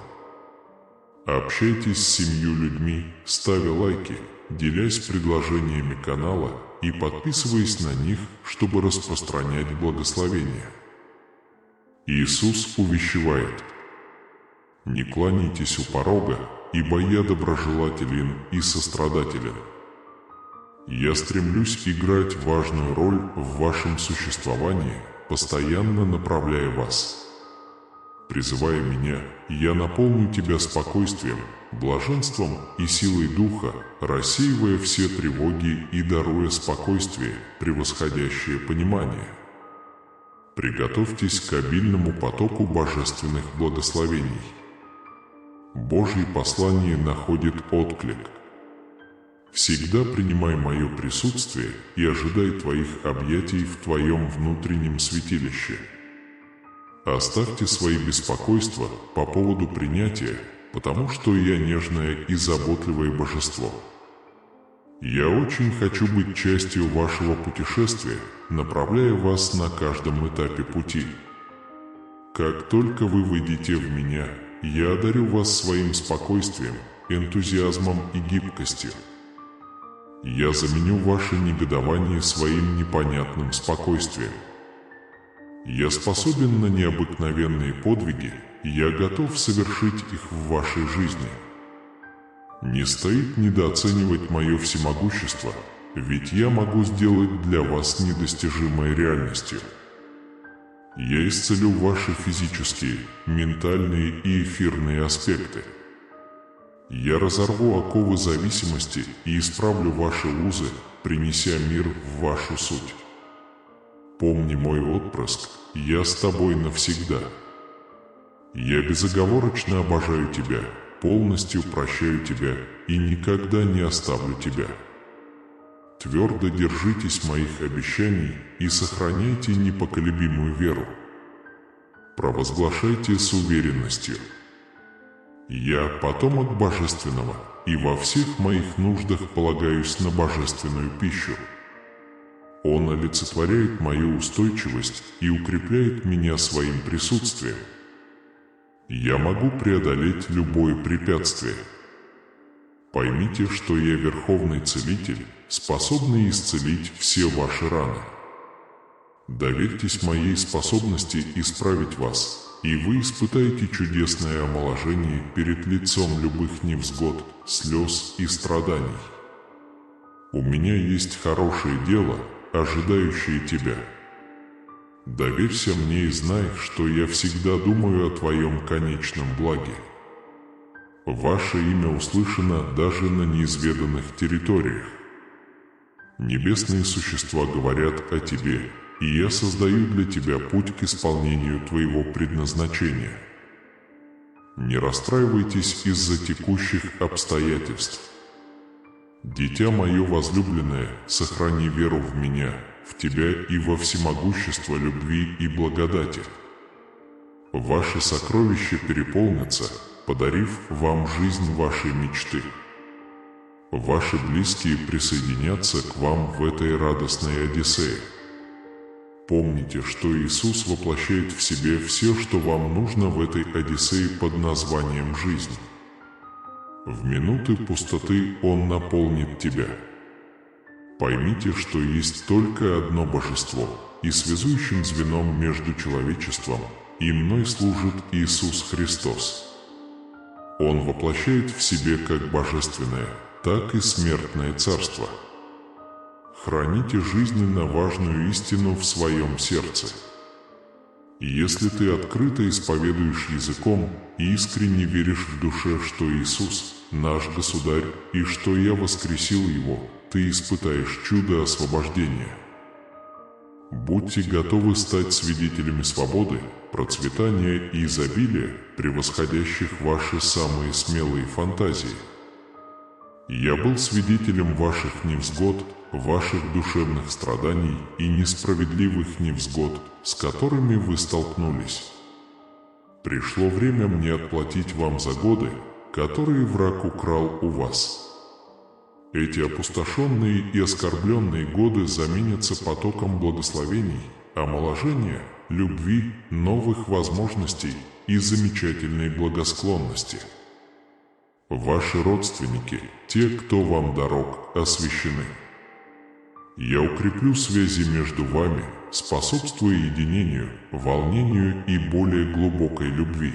Общайтесь с 7 людьми, ставя лайки, делясь предложениями канала и подписываясь на них, чтобы распространять благословение. Иисус увещевает: «Не кланяйтесь у порога, ибо я доброжелателен и сострадателен». Я стремлюсь играть важную роль в вашем существовании, постоянно направляя вас. Призывая меня, я наполню тебя спокойствием, блаженством и силой духа, рассеивая все тревоги и даруя спокойствие, превосходящее понимание. Приготовьтесь к обильному потоку божественных благословений. Божье послание находит отклик. Всегда принимай мое присутствие и ожидай твоих объятий в твоем внутреннем святилище. Оставьте свои беспокойства по поводу принятия, потому что я нежное и заботливое божество. Я очень хочу быть частью вашего путешествия, направляя вас на каждом этапе пути. Как только вы выйдете в меня, я одарю вас своим спокойствием, энтузиазмом и гибкостью. Я заменю ваше негодование своим непонятным спокойствием. Я способен на необыкновенные подвиги, и я готов совершить их в вашей жизни. Не стоит недооценивать мое всемогущество, ведь я могу сделать для вас недостижимой реальностью. Я исцелю ваши физические, ментальные и эфирные аспекты. Я разорву оковы зависимости и исправлю ваши узы, принеся мир в вашу суть. Помни мой отпрыск, я с тобой навсегда. Я безоговорочно обожаю тебя, полностью прощаю тебя и никогда не оставлю тебя. Твердо держитесь моих обещаний и сохраняйте непоколебимую веру. Провозглашайте с уверенностью: я потомок Божественного, и во всех моих нуждах полагаюсь на божественную пищу. Он олицетворяет мою устойчивость и укрепляет меня своим присутствием. Я могу преодолеть любое препятствие. Поймите, что я Верховный Целитель, способный исцелить все ваши раны. Доверьтесь моей способности исправить вас, и вы испытаете чудесное омоложение перед лицом любых невзгод, слез и страданий. У меня есть хорошее дело, ожидающее тебя. Доверься мне и знай, что я всегда думаю о твоем конечном благе. Ваше имя услышано даже на неизведанных территориях. Небесные существа говорят о тебе, и я создаю для тебя путь к исполнению твоего предназначения. Не расстраивайтесь из-за текущих обстоятельств. Дитя мое возлюбленное, сохрани веру в меня, в тебя и во всемогущество любви и благодати. Ваши сокровища переполнятся, подарив вам жизнь вашей мечты. Ваши близкие присоединятся к вам в этой радостной Одиссее. Помните, что Иисус воплощает в себе все, что вам нужно в этой Одиссее под названием «Жизнь». В минуты пустоты Он наполнит тебя. Поймите, что есть только одно божество, и связующим звеном между человечеством и мной служит Иисус Христос. Он воплощает в себе как божественное, так и смертное царство. Храните жизненно важную истину в своем сердце. Если ты открыто исповедуешь языком и искренне веришь в душе, что Иисус – наш Государь, и что я воскресил Его, ты испытаешь чудо освобождения. Будьте готовы стать свидетелями свободы, процветания и изобилия, превосходящих ваши самые смелые фантазии. Я был свидетелем ваших невзгод, ваших душевных страданий и несправедливых невзгод, с которыми вы столкнулись. Пришло время мне отплатить вам за годы, которые враг украл у вас. Эти опустошенные и оскорбленные годы заменятся потоком благословений, омоложения, любви, новых возможностей и замечательной благосклонности. Ваши родственники, те, кто вам дорог, освящены. Я укреплю связи между вами, способствуя единению, волнению и более глубокой любви.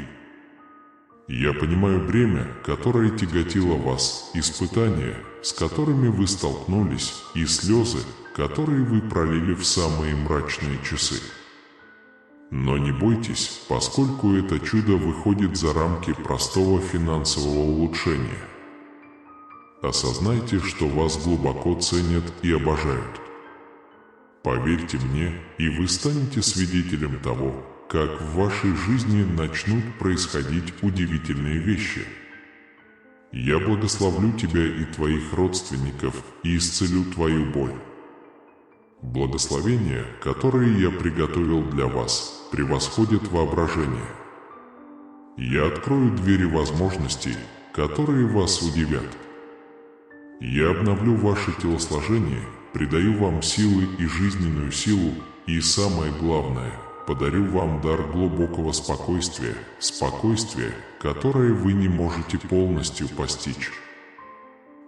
Я понимаю бремя, которое тяготило вас, испытания, с которыми вы столкнулись, и слезы, которые вы пролили в самые мрачные часы. Но не бойтесь, поскольку это чудо выходит за рамки простого финансового улучшения. Осознайте, что вас глубоко ценят и обожают. Поверьте мне, и вы станете свидетелем того, как в вашей жизни начнут происходить удивительные вещи. Я благословлю тебя и твоих родственников и исцелю твою боль. Благословения, которые я приготовил для вас, превосходят воображение. Я открою двери возможностей, которые вас удивят. Я обновлю ваше телосложение, придаю вам силы и жизненную силу, и самое главное, подарю вам дар глубокого спокойствия, спокойствия, которое вы не можете полностью постичь.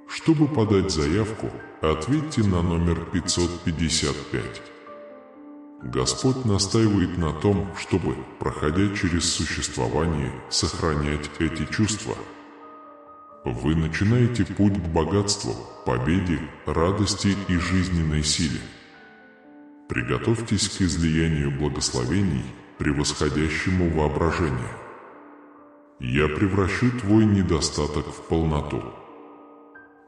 Чтобы подать заявку, ответьте на номер 555. Господь настаивает на том, чтобы, проходя через существование, сохранять эти чувства. Вы начинаете путь к богатству, победе, радости и жизненной силе. Приготовьтесь к излиянию благословений, превосходящему воображение. Я превращу твой недостаток в полноту.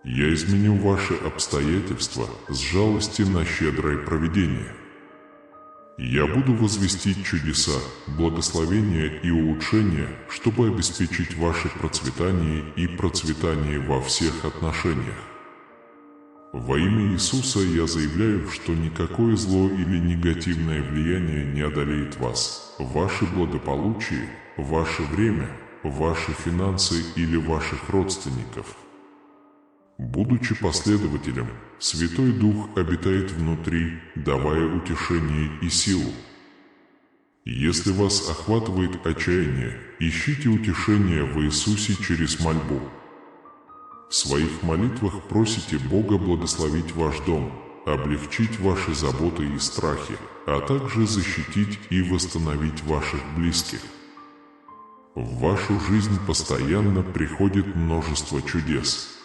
Я изменю ваши обстоятельства с жалости на щедрое провидение. Я буду возвестить чудеса, благословения и улучшения, чтобы обеспечить ваше процветание и процветание во всех отношениях. Во имя Иисуса я заявляю, что никакое зло или негативное влияние не одолеет вас, ваше благополучие, ваше время, ваши финансы или ваших родственников. Будучи последователем, Святой Дух обитает внутри, давая утешение и силу. Если вас охватывает отчаяние, ищите утешение в Иисусе через мольбу. В своих молитвах просите Бога благословить ваш дом, облегчить ваши заботы и страхи, а также защитить и восстановить ваших близких. В вашу жизнь постоянно приходит множество чудес.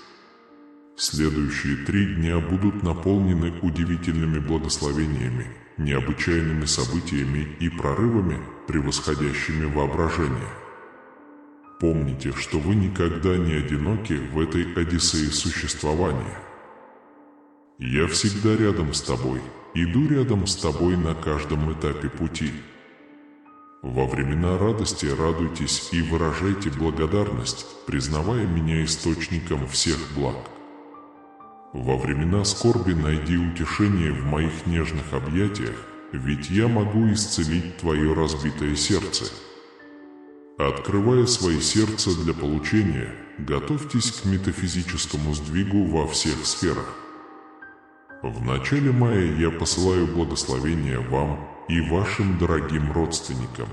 Следующие 3 дня будут наполнены удивительными благословениями, необычайными событиями и прорывами, превосходящими воображение. Помните, что вы никогда не одиноки в этой одиссее существования. Я всегда рядом с тобой, иду рядом с тобой на каждом этапе пути. Во времена радости радуйтесь и выражайте благодарность, признавая меня источником всех благ. Во времена скорби найди утешение в моих нежных объятиях, ведь я могу исцелить твое разбитое сердце. Открывая свое сердце для получения, готовьтесь к метафизическому сдвигу во всех сферах. В начале мая я посылаю благословения вам и вашим дорогим родственникам.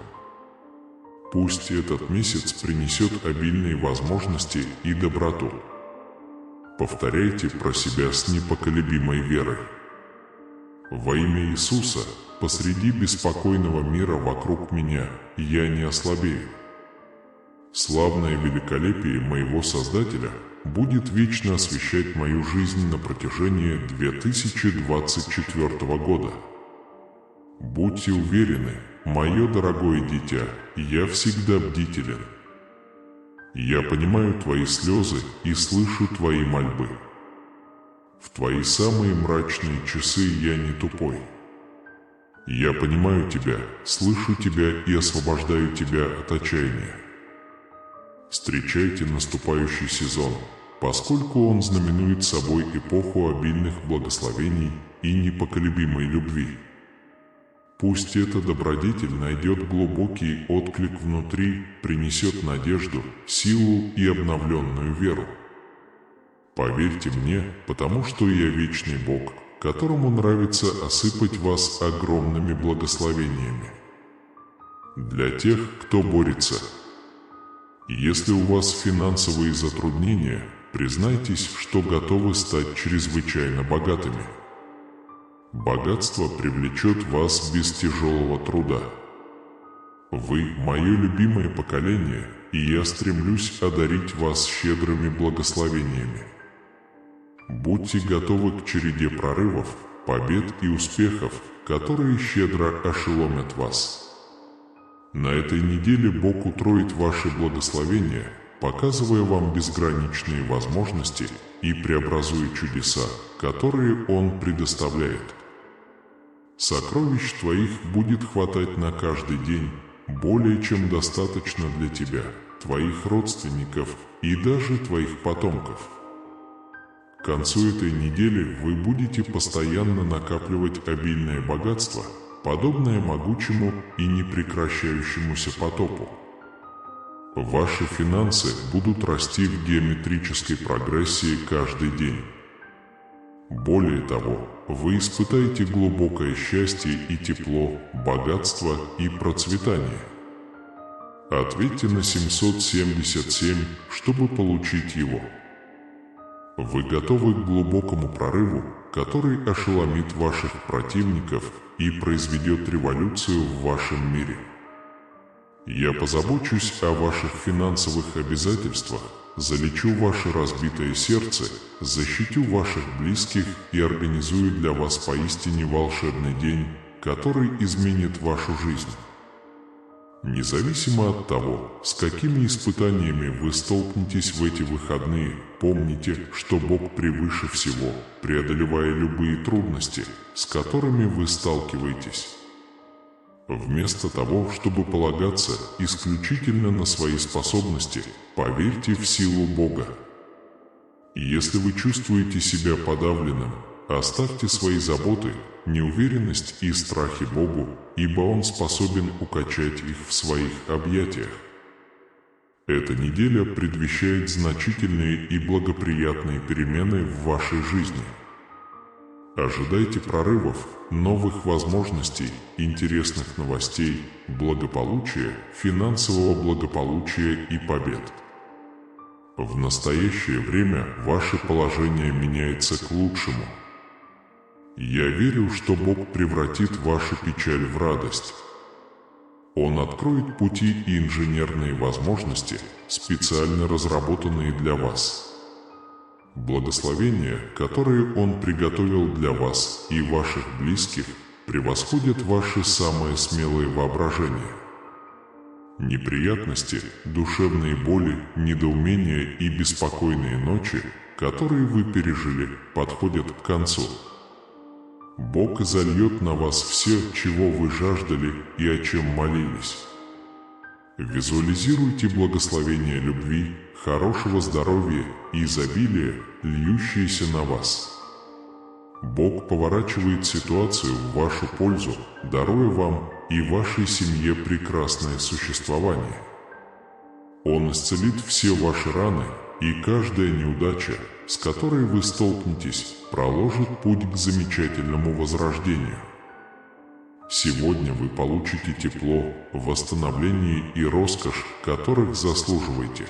Пусть этот месяц принесет обильные возможности и доброту. Повторяйте про себя с непоколебимой верой. Во имя Иисуса, посреди беспокойного мира вокруг меня, я не ослабею. Славное великолепие моего Создателя будет вечно освещать мою жизнь на протяжении 2024 года. Будьте уверены, мое дорогое дитя, я всегда бдителен. Я понимаю твои слезы и слышу твои мольбы. В твои самые мрачные часы я не тупой. Я понимаю тебя, слышу тебя и освобождаю тебя от отчаяния. Встречайте наступающий сезон, поскольку он знаменует собой эпоху обильных благословений и непоколебимой любви. Пусть эта добродетель найдет глубокий отклик внутри, принесет надежду, силу и обновленную веру. Поверьте мне, потому что я вечный Бог, которому нравится осыпать вас огромными благословениями. Для тех, кто борется. Если у вас финансовые затруднения, признайтесь, что готовы стать чрезвычайно богатыми. Богатство привлечет вас без тяжелого труда. Вы – мое любимое поколение, и я стремлюсь одарить вас щедрыми благословениями. Будьте готовы к череде прорывов, побед и успехов, которые щедро ошеломят вас. На этой неделе Бог утроит ваши благословения, показывая вам безграничные возможности и преобразуя чудеса, которые Он предоставляет. Сокровищ твоих будет хватать на каждый день, более чем достаточно для тебя, твоих родственников и даже твоих потомков. К концу этой недели вы будете постоянно накапливать обильное богатство, подобное могучему и непрекращающемуся потопу. Ваши финансы будут расти в геометрической прогрессии каждый день. Более того, вы испытаете глубокое счастье и тепло, богатство и процветание. Ответьте на 777, чтобы получить его. Вы готовы к глубокому прорыву, который ошеломит ваших противников и произведет революцию в вашем мире. Я позабочусь о ваших финансовых обязательствах, залечу ваше разбитое сердце, защитю ваших близких и организую для вас поистине волшебный день, который изменит вашу жизнь. Независимо от того, с какими испытаниями вы столкнетесь в эти выходные, помните, что Бог превыше всего, преодолевая любые трудности, с которыми вы сталкиваетесь. Вместо того, чтобы полагаться исключительно на свои способности, поверьте в силу Бога. Если вы чувствуете себя подавленным, оставьте свои заботы, неуверенность и страхи Богу, ибо Он способен укачать их в своих объятиях. Эта неделя предвещает значительные и благоприятные перемены в вашей жизни. Ожидайте прорывов, новых возможностей, интересных новостей, благополучия, финансового благополучия и побед. В настоящее время ваше положение меняется к лучшему. Я верю, что Бог превратит вашу печаль в радость. Он откроет пути и инженерные возможности, специально разработанные для вас. Благословения, которые Он приготовил для вас и ваших близких, превосходят ваши самые смелые воображения. Неприятности, душевные боли, недоумения и беспокойные ночи, которые вы пережили, подходят к концу. Бог зальет на вас все, чего вы жаждали и о чем молились. Визуализируйте благословение любви, хорошего здоровья и изобилия, льющиеся на вас. Бог поворачивает ситуацию в вашу пользу, даруя вам и вашей семье прекрасное существование. Он исцелит все ваши раны, и каждая неудача, с которой вы столкнетесь, проложит путь к замечательному возрождению. Сегодня вы получите тепло, восстановление и роскошь, которых заслуживаете.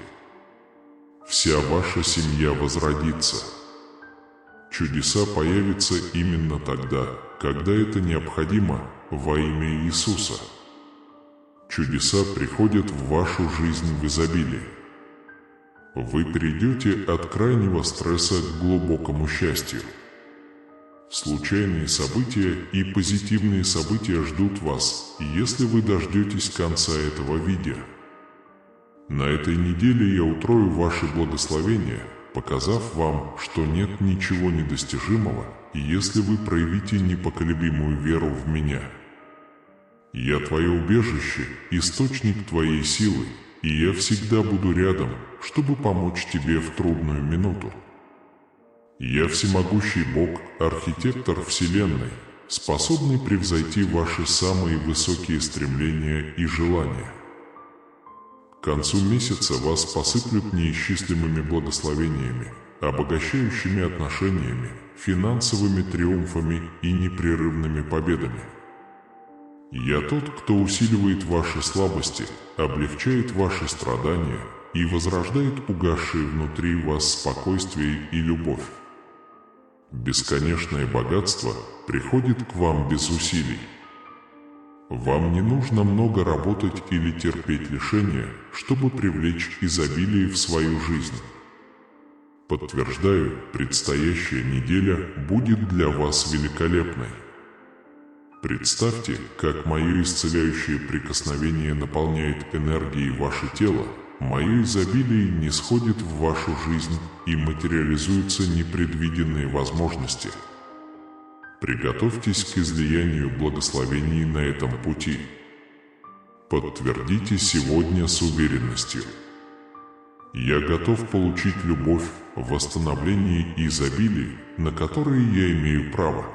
Вся ваша семья возродится. Чудеса появятся именно тогда, когда это необходимо, во имя Иисуса. Чудеса приходят в вашу жизнь в изобилии. Вы перейдете от крайнего стресса к глубокому счастью. Случайные события и позитивные события ждут вас, если вы дождетесь конца этого видео. На этой неделе я утрою ваши благословения, показав вам, что нет ничего недостижимого, если вы проявите непоколебимую веру в меня. Я твое убежище, источник твоей силы, и я всегда буду рядом, чтобы помочь тебе в трудную минуту. Я всемогущий Бог, архитектор Вселенной, способный превзойти ваши самые высокие стремления и желания. К концу месяца вас посыплют неисчислимыми благословениями, обогащающими отношениями, финансовыми триумфами и непрерывными победами. Я тот, кто усиливает ваши слабости, облегчает ваши страдания и возрождает угасшие внутри вас спокойствие и любовь. Бесконечное богатство приходит к вам без усилий. Вам не нужно много работать или терпеть лишения, чтобы привлечь изобилие в свою жизнь. Подтверждаю, предстоящая неделя будет для вас великолепной. Представьте, как мое исцеляющее прикосновение наполняет энергией ваше тело, мое изобилие нисходит в вашу жизнь и материализуются непредвиденные возможности. Приготовьтесь к излиянию благословений на этом пути. Подтвердите сегодня с уверенностью. Я готов получить любовь, восстановление и изобилие, на которые я имею право.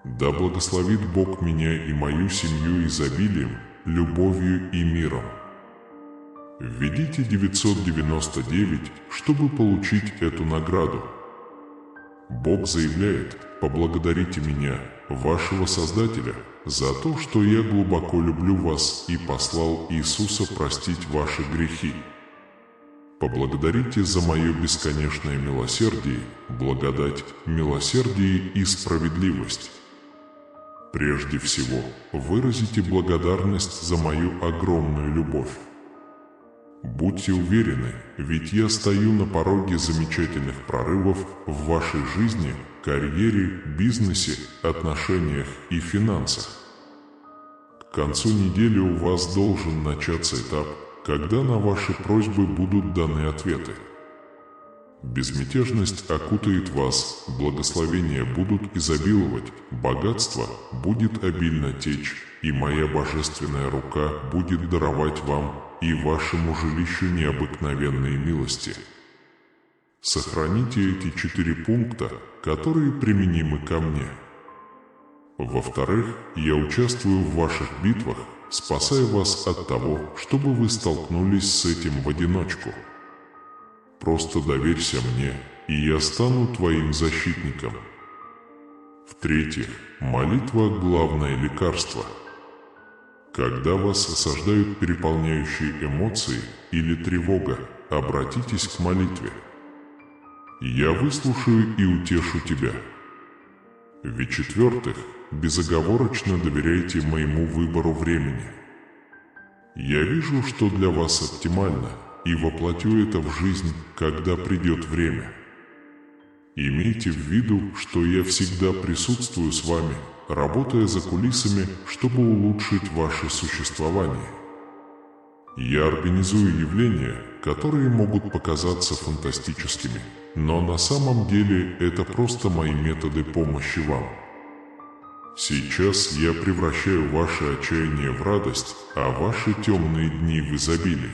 Да благословит Бог меня и мою семью изобилием, любовью и миром. Введите 999, чтобы получить эту награду. Бог заявляет: поблагодарите меня, вашего Создателя, за то, что я глубоко люблю вас и послал Иисуса простить ваши грехи. Поблагодарите за мое бесконечное милосердие, благодать, милосердие и справедливость. Прежде всего, выразите благодарность за мою огромную любовь. Будьте уверены, ведь я стою на пороге замечательных прорывов в вашей жизни, карьере, бизнесе, отношениях и финансах. К концу недели у вас должен начаться этап, когда на ваши просьбы будут даны ответы. Безмятежность окутает вас, благословения будут изобиловать, богатство будет обильно течь, и моя божественная рука будет даровать вам и вашему жилищу необыкновенные милости. Сохраните эти 4 пункта, которые применимы ко мне. Во-вторых, я участвую в ваших битвах, спасая вас от того, чтобы вы столкнулись с этим в одиночку. Просто доверься мне, и я стану твоим защитником. В-третьих, молитва – главное лекарство. Когда вас осаждают переполняющие эмоции или тревога, обратитесь к молитве. Я выслушаю и утешу тебя. В-четвертых, безоговорочно доверяйте моему выбору времени. Я вижу, что для вас оптимально, и воплотю это в жизнь, когда придет время. Имейте в виду, что я всегда присутствую с вами, работая за кулисами, чтобы улучшить ваше существование. Я организую явления, которые могут показаться фантастическими, но на самом деле это просто мои методы помощи вам. Сейчас я превращаю ваше отчаяние в радость, а ваши темные дни в изобилие.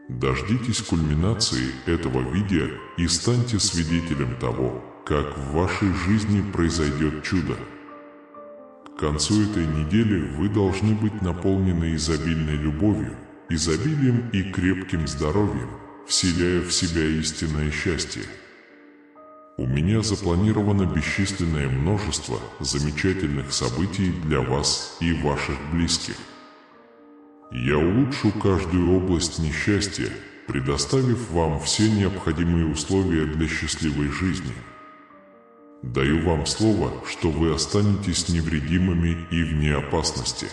Дождитесь кульминации этого видео и станьте свидетелем того, как в вашей жизни произойдет чудо. К концу этой недели вы должны быть наполнены изобильной любовью, изобилием и крепким здоровьем, вселяя в себя истинное счастье. У меня запланировано бесчисленное множество замечательных событий для вас и ваших близких. Я улучшу каждую область несчастья, предоставив вам все необходимые условия для счастливой жизни. Даю вам слово, что вы останетесь невредимыми и вне опасности.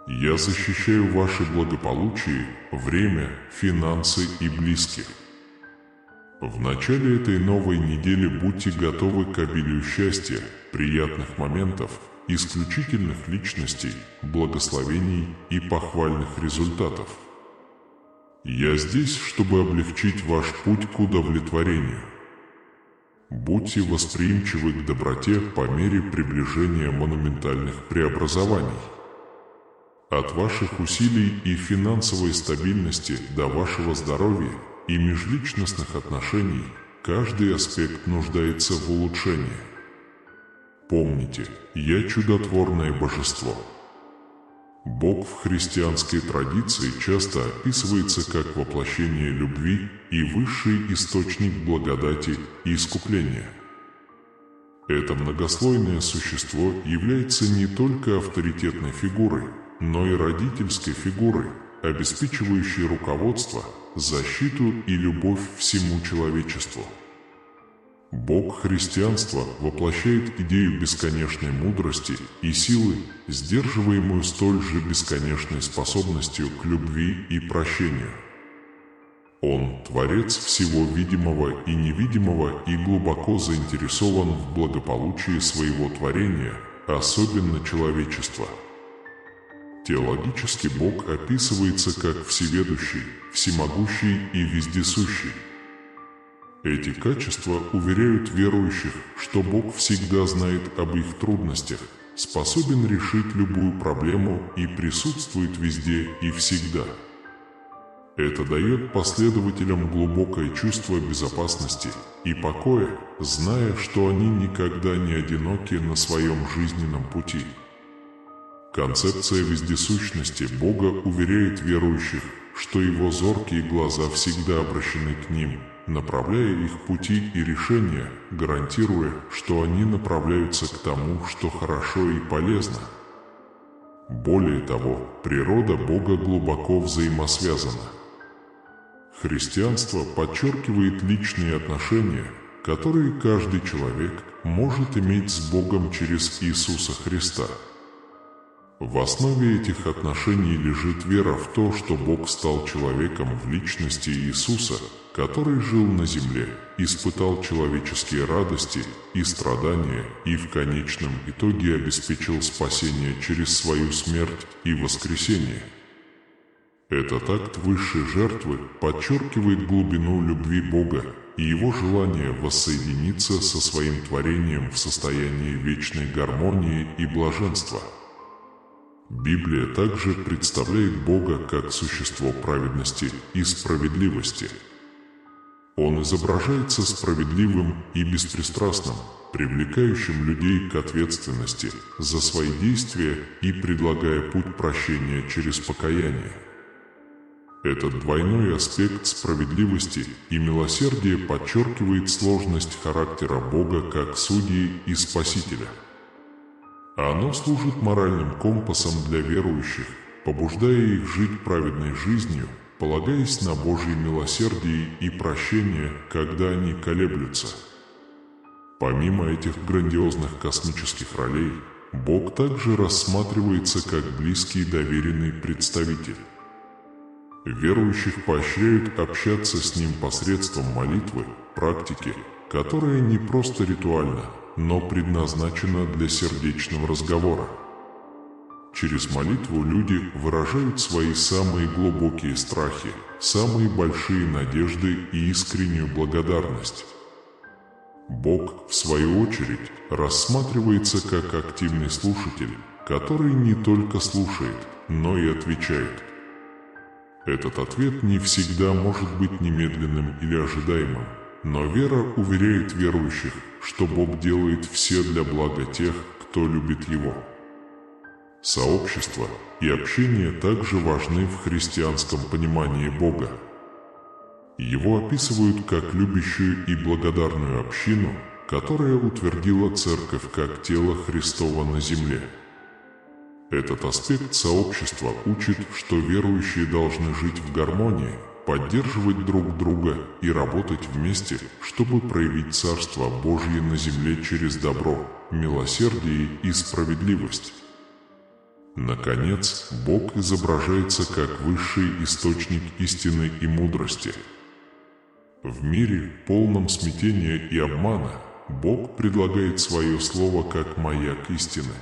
Я защищаю ваше благополучие, время, финансы и близких. В начале этой новой недели будьте готовы к обилию счастья, приятных моментов, исключительных личностей, благословений и похвальных результатов. Я здесь, чтобы облегчить ваш путь к удовлетворению. Будьте восприимчивы к доброте по мере приближения монументальных преобразований. От ваших усилий и финансовой стабильности до вашего здоровья и межличностных отношений каждый аспект нуждается в улучшении. Помните, я чудотворное божество. Бог в христианской традиции часто описывается как воплощение любви и высший источник благодати и искупления. Это многослойное существо является не только авторитетной фигурой, но и родительской фигурой, обеспечивающей руководство, защиту и любовь всему человечеству. Бог христианства воплощает идею бесконечной мудрости и силы, сдерживаемую столь же бесконечной способностью к любви и прощению. Он – Творец всего видимого и невидимого и глубоко заинтересован в благополучии своего творения, особенно человечества. Теологически Бог описывается как всеведущий, всемогущий и вездесущий. Эти качества уверяют верующих, что Бог всегда знает об их трудностях, способен решить любую проблему и присутствует везде и всегда. Это дает последователям глубокое чувство безопасности и покоя, зная, что они никогда не одиноки на своем жизненном пути. Концепция вездесущности Бога уверяет верующих, что Его зоркие глаза всегда обращены к ним, направляя их пути и решения, гарантируя, что они направляются к тому, что хорошо и полезно. Более того, природа Бога глубоко взаимосвязана. Христианство подчеркивает личные отношения, которые каждый человек может иметь с Богом через Иисуса Христа. В основе этих отношений лежит вера в то, что Бог стал человеком в личности Иисуса, который жил на земле, испытал человеческие радости и страдания и в конечном итоге обеспечил спасение через свою смерть и воскресение. Этот акт высшей жертвы подчеркивает глубину любви Бога и Его желание воссоединиться со своим творением в состоянии вечной гармонии и блаженства. Библия также представляет Бога как существо праведности и справедливости. Он изображается справедливым и беспристрастным, привлекающим людей к ответственности за свои действия и предлагая путь прощения через покаяние. Этот двойной аспект справедливости и милосердия подчеркивает сложность характера Бога как судьи и Спасителя. Оно служит моральным компасом для верующих, побуждая их жить праведной жизнью, полагаясь на Божье милосердие и прощение, когда они колеблются. Помимо этих грандиозных космических ролей, Бог также рассматривается как близкий доверенный представитель. Верующих поощряют общаться с Ним посредством молитвы, практики, которая не просто ритуальна, но предназначена для сердечного разговора. Через молитву люди выражают свои самые глубокие страхи, самые большие надежды и искреннюю благодарность. Бог, в свою очередь, рассматривается как активный слушатель, который не только слушает, но и отвечает. Этот ответ не всегда может быть немедленным или ожидаемым, но вера уверяет верующих, что Бог делает все для блага тех, кто любит Его. Сообщество и общение также важны в христианском понимании Бога. Его описывают как любящую и благодарную общину, которая утвердила Церковь как тело Христово на земле. Этот аспект сообщества учит, что верующие должны жить в гармонии, поддерживать друг друга и работать вместе, чтобы проявить Царство Божье на земле через добро, милосердие и справедливость. Наконец, Бог изображается как высший источник истины и мудрости. В мире, полном смятения и обмана, Бог предлагает свое слово как маяк истины.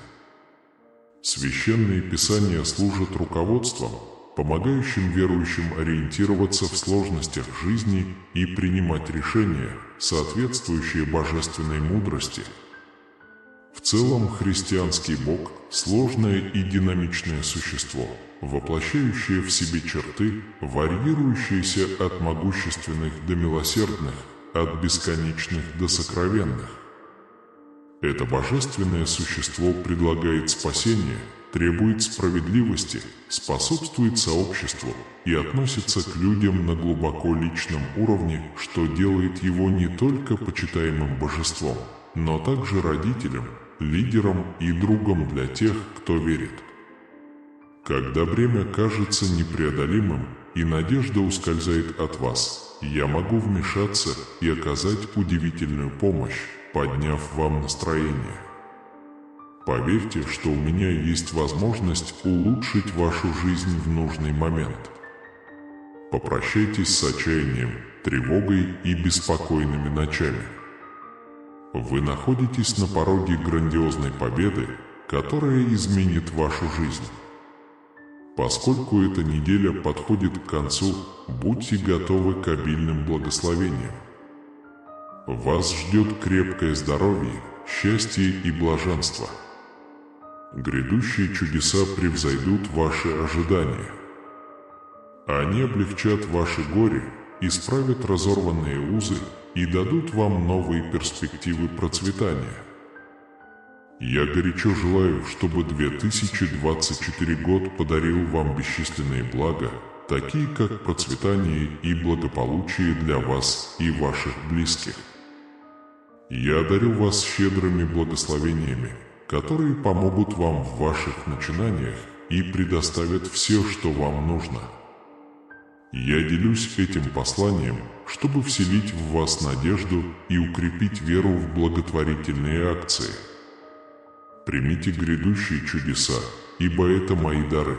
Священные Писания служат руководством, помогающим верующим ориентироваться в сложностях жизни и принимать решения, соответствующие божественной мудрости. В целом, христианский Бог – сложное и динамичное существо, воплощающее в себе черты, варьирующиеся от могущественных до милосердных, от бесконечных до сокровенных. Это божественное существо предлагает спасение, требует справедливости, способствует сообществу и относится к людям на глубоко личном уровне, что делает его не только почитаемым божеством, но также родителем, лидером и другом для тех, кто верит. Когда бремя кажется непреодолимым и надежда ускользает от вас, я могу вмешаться и оказать удивительную помощь, подняв вам настроение. Поверьте, что у меня есть возможность улучшить вашу жизнь в нужный момент. Попрощайтесь с отчаянием, тревогой и беспокойными ночами. Вы находитесь на пороге грандиозной победы, которая изменит вашу жизнь. Поскольку эта неделя подходит к концу, будьте готовы к обильным благословениям. Вас ждет крепкое здоровье, счастье и блаженство. Грядущие чудеса превзойдут ваши ожидания. Они облегчат ваше горе, исправят разорванные узы и дадут вам новые перспективы процветания. Я горячо желаю, чтобы 2024 год подарил вам бесчисленные блага, такие как процветание и благополучие для вас и ваших близких. Я одарю вас щедрыми благословениями, которые помогут вам в ваших начинаниях и предоставят все, что вам нужно. Я делюсь этим посланием, чтобы вселить в вас надежду и укрепить веру в благотворительные акции. Примите грядущие чудеса, ибо это мои дары.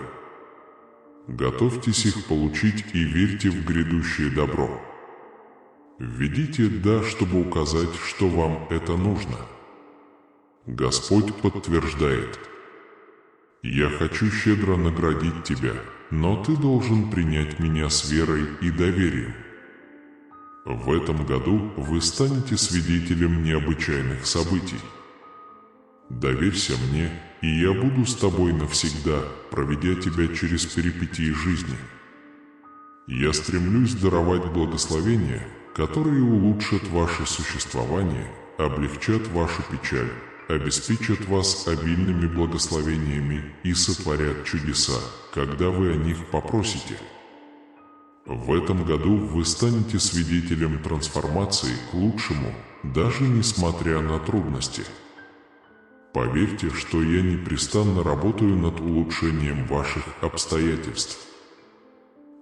Готовьтесь их получить и верьте в грядущее добро. Введите «да», чтобы указать, что вам это нужно. Господь подтверждает: «Я хочу щедро наградить тебя, но ты должен принять меня с верой и доверием». В этом году вы станете свидетелем необычайных событий. Доверься мне, и я буду с тобой навсегда, проведя тебя через перипетии жизни. Я стремлюсь даровать благословения, которые улучшат ваше существование, облегчат вашу печаль, обеспечат вас обильными благословениями и сотворят чудеса, когда вы о них попросите. В этом году вы станете свидетелем трансформации к лучшему, даже несмотря на трудности. Поверьте, что я непрестанно работаю над улучшением ваших обстоятельств.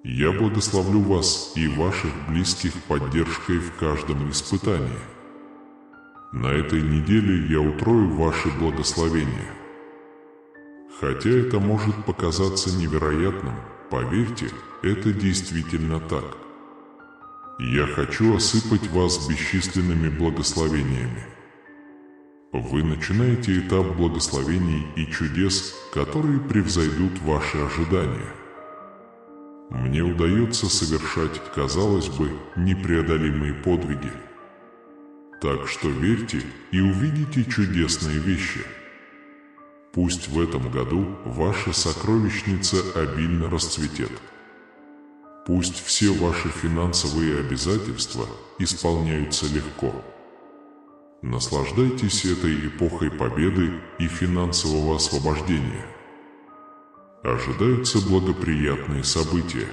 Я благословлю вас и ваших близких поддержкой в каждом испытании. На этой неделе я утрою ваши благословения. Хотя это может показаться невероятным, поверьте, это действительно так. Я хочу осыпать вас бесчисленными благословениями. Вы начинаете этап благословений и чудес, которые превзойдут ваши ожидания. Мне удается совершать, казалось бы, непреодолимые подвиги. Так что верьте и увидите чудесные вещи. Пусть в этом году ваша сокровищница обильно расцветет. Пусть все ваши финансовые обязательства исполняются легко. Наслаждайтесь этой эпохой победы и финансового освобождения. Ожидаются благоприятные события.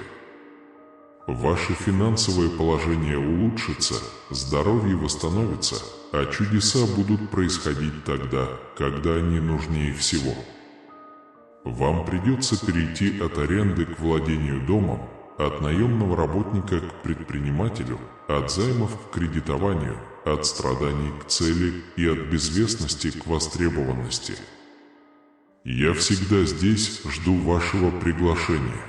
Ваше финансовое положение улучшится, здоровье восстановится, а чудеса будут происходить тогда, когда они нужнее всего. Вам придется перейти от аренды к владению домом, от наемного работника к предпринимателю, от займов к кредитованию, от страданий к цели и от безвестности к востребованности. Я всегда здесь жду вашего приглашения.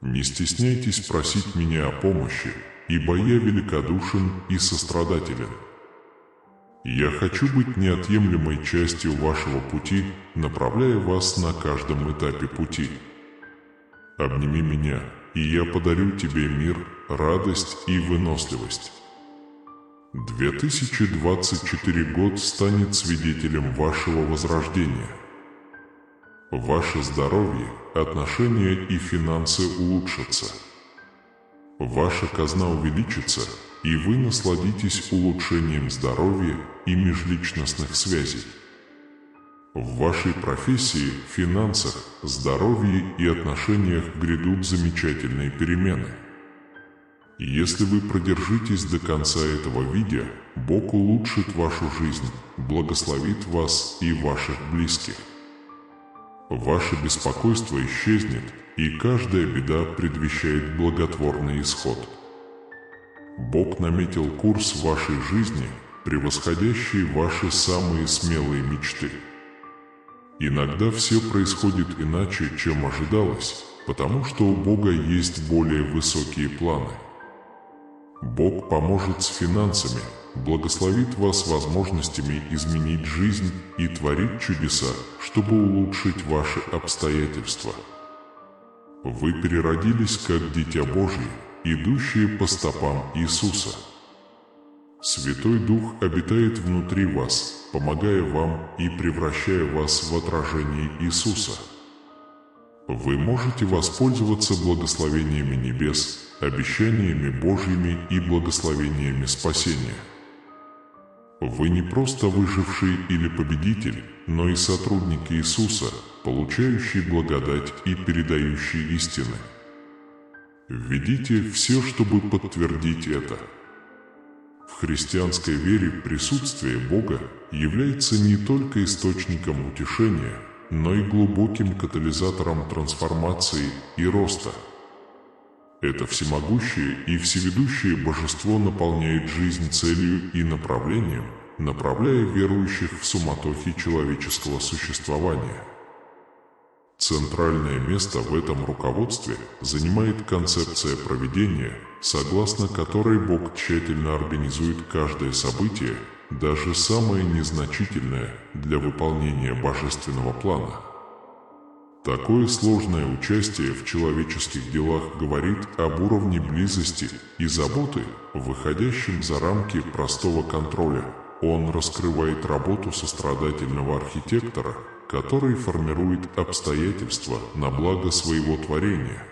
Не стесняйтесь просить меня о помощи, ибо я великодушен и сострадателен. Я хочу быть неотъемлемой частью вашего пути, направляя вас на каждом этапе пути. Обними меня, и я подарю тебе мир, радость и выносливость. 2024 год станет свидетелем вашего возрождения. Ваше здоровье, отношения и финансы улучшатся. Ваша казна увеличится, и вы насладитесь улучшением здоровья и межличностных связей. В вашей профессии, финансах, здоровье и отношениях грядут замечательные перемены. Если вы продержитесь до конца этого видео, Бог улучшит вашу жизнь, благословит вас и ваших близких. Ваше беспокойство исчезнет, и каждая беда предвещает благотворный исход. Бог наметил курс вашей жизни, превосходящий ваши самые смелые мечты. Иногда все происходит иначе, чем ожидалось, потому что у Бога есть более высокие планы. Бог поможет с финансами, благословит вас возможностями изменить жизнь и творить чудеса, чтобы улучшить ваши обстоятельства. Вы переродились как Дитя Божье, идущие по стопам Иисуса. Святой Дух обитает внутри вас, помогая вам и превращая вас в отражение Иисуса. Вы можете воспользоваться благословениями небес, обещаниями Божьими и благословениями спасения. Вы не просто выживший или победитель, но и сотрудник Иисуса, получающий благодать и передающий истины. Введите все, чтобы подтвердить это. В христианской вере присутствие Бога является не только источником утешения, но и глубоким катализатором трансформации и роста. Это всемогущее и всеведущее Божество наполняет жизнь целью и направлением, направляя верующих в суматохе человеческого существования. Центральное место в этом руководстве занимает концепция провидения, согласно которой Бог тщательно организует каждое событие, даже самое незначительное, для выполнения божественного плана. Такое сложное участие в человеческих делах говорит об уровне близости и заботы, выходящем за рамки простого контроля. Он раскрывает работу сострадательного архитектора, который формирует обстоятельства на благо своего творения.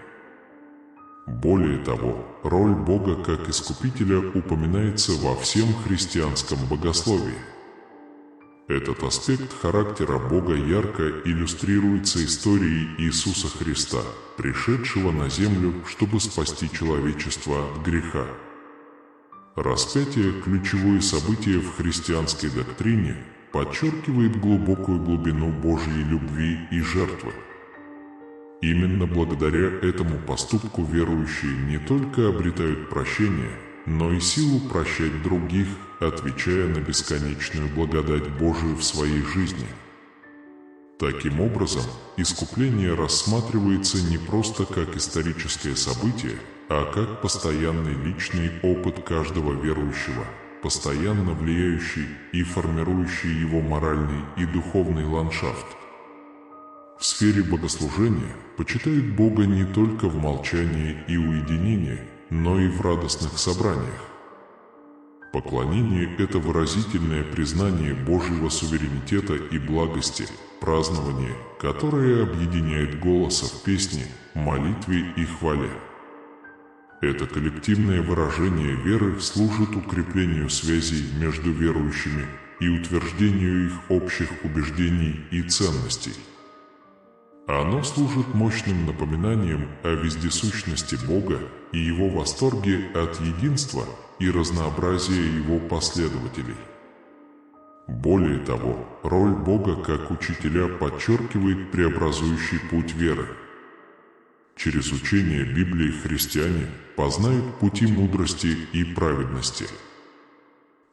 Более того, роль Бога как Искупителя упоминается во всем христианском богословии. Этот аспект характера Бога ярко иллюстрируется историей Иисуса Христа, пришедшего на землю, чтобы спасти человечество от греха. Распятие, ключевое событие в христианской доктрине, подчеркивает глубокую глубину Божьей любви и жертвы. Именно благодаря этому поступку верующие не только обретают прощение, но и силу прощать других, отвечая на бесконечную благодать Божию в своей жизни. Таким образом, искупление рассматривается не просто как историческое событие, а как постоянный личный опыт каждого верующего, постоянно влияющий и формирующий его моральный и духовный ландшафт. В сфере богослужения почитают Бога не только в молчании и уединении, но и в радостных собраниях. Поклонение – это выразительное признание Божьего суверенитета и благости, празднование, которое объединяет голоса в песне, молитве и хвале. Это коллективное выражение веры служит укреплению связей между верующими и утверждению их общих убеждений и ценностей. Оно служит мощным напоминанием о вездесущности Бога и Его восторге от единства и разнообразия Его последователей. Более того, роль Бога как учителя подчеркивает преобразующий путь веры. Через учение Библии христиане познают пути мудрости и праведности.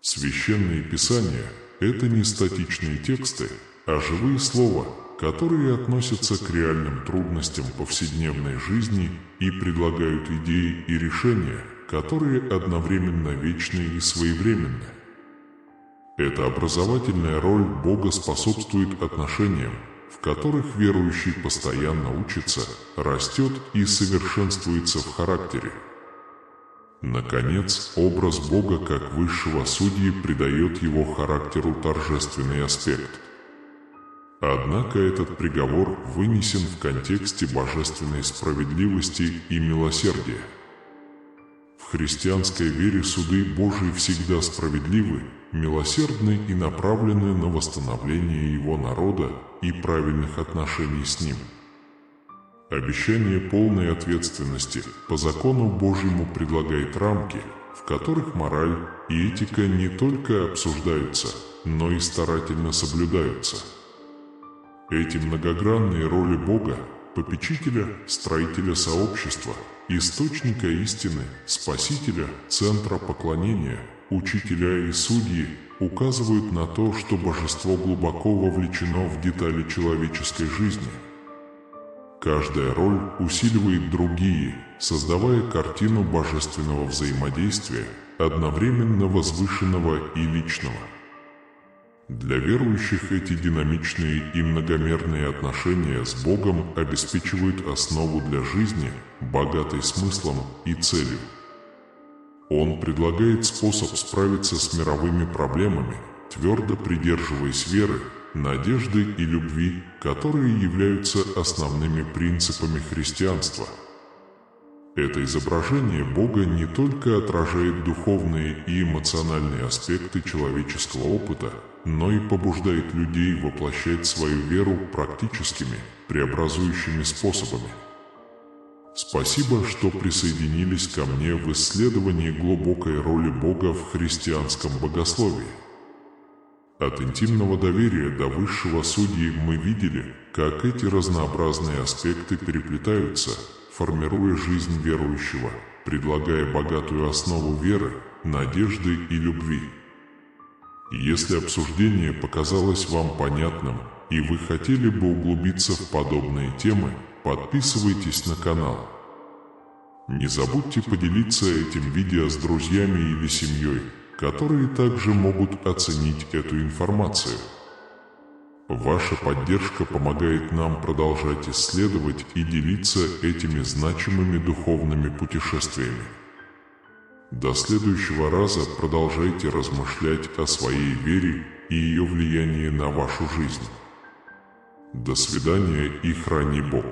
Священные Писания – это не статичные тексты, а живые слова, которые относятся к реальным трудностям повседневной жизни и предлагают идеи и решения, которые одновременно вечны и своевременны. Эта образовательная роль Бога способствует отношениям, в которых верующий постоянно учится, растет и совершенствуется в характере. Наконец, образ Бога как высшего судьи придает его характеру торжественный аспект. Однако этот приговор вынесен в контексте божественной справедливости и милосердия. В христианской вере суды Божии всегда справедливы, милосердны и направлены на восстановление его народа и правильных отношений с ним. Обещание полной ответственности по закону Божьему предлагает рамки, в которых мораль и этика не только обсуждаются, но и старательно соблюдаются. Эти многогранные роли Бога, попечителя, строителя сообщества, источника истины, спасителя, центра поклонения, учителя и судьи указывают на то, что божество глубоко вовлечено в детали человеческой жизни. Каждая роль усиливает другие, создавая картину божественного взаимодействия, одновременно возвышенного и личного. Для верующих эти динамичные и многомерные отношения с Богом обеспечивают основу для жизни, богатой смыслом и целью. Он предлагает способ справиться с мировыми проблемами, твердо придерживаясь веры, надежды и любви, которые являются основными принципами христианства. Это изображение Бога не только отражает духовные и эмоциональные аспекты человеческого опыта, но и побуждает людей воплощать свою веру практическими, преобразующими способами. Спасибо, что присоединились ко мне в исследовании глубокой роли Бога в христианском богословии. От интимного доверия до высшего судьи мы видели, как эти разнообразные аспекты переплетаются, формируя жизнь верующего, предлагая богатую основу веры, надежды и любви. Если обсуждение показалось вам понятным, и вы хотели бы углубиться в подобные темы, подписывайтесь на канал. Не забудьте поделиться этим видео с друзьями или семьей, которые также могут оценить эту информацию. Ваша поддержка помогает нам продолжать исследовать и делиться этими значимыми духовными путешествиями. До следующего раза продолжайте размышлять о своей вере и ее влиянии на вашу жизнь. До свидания и храни Бог.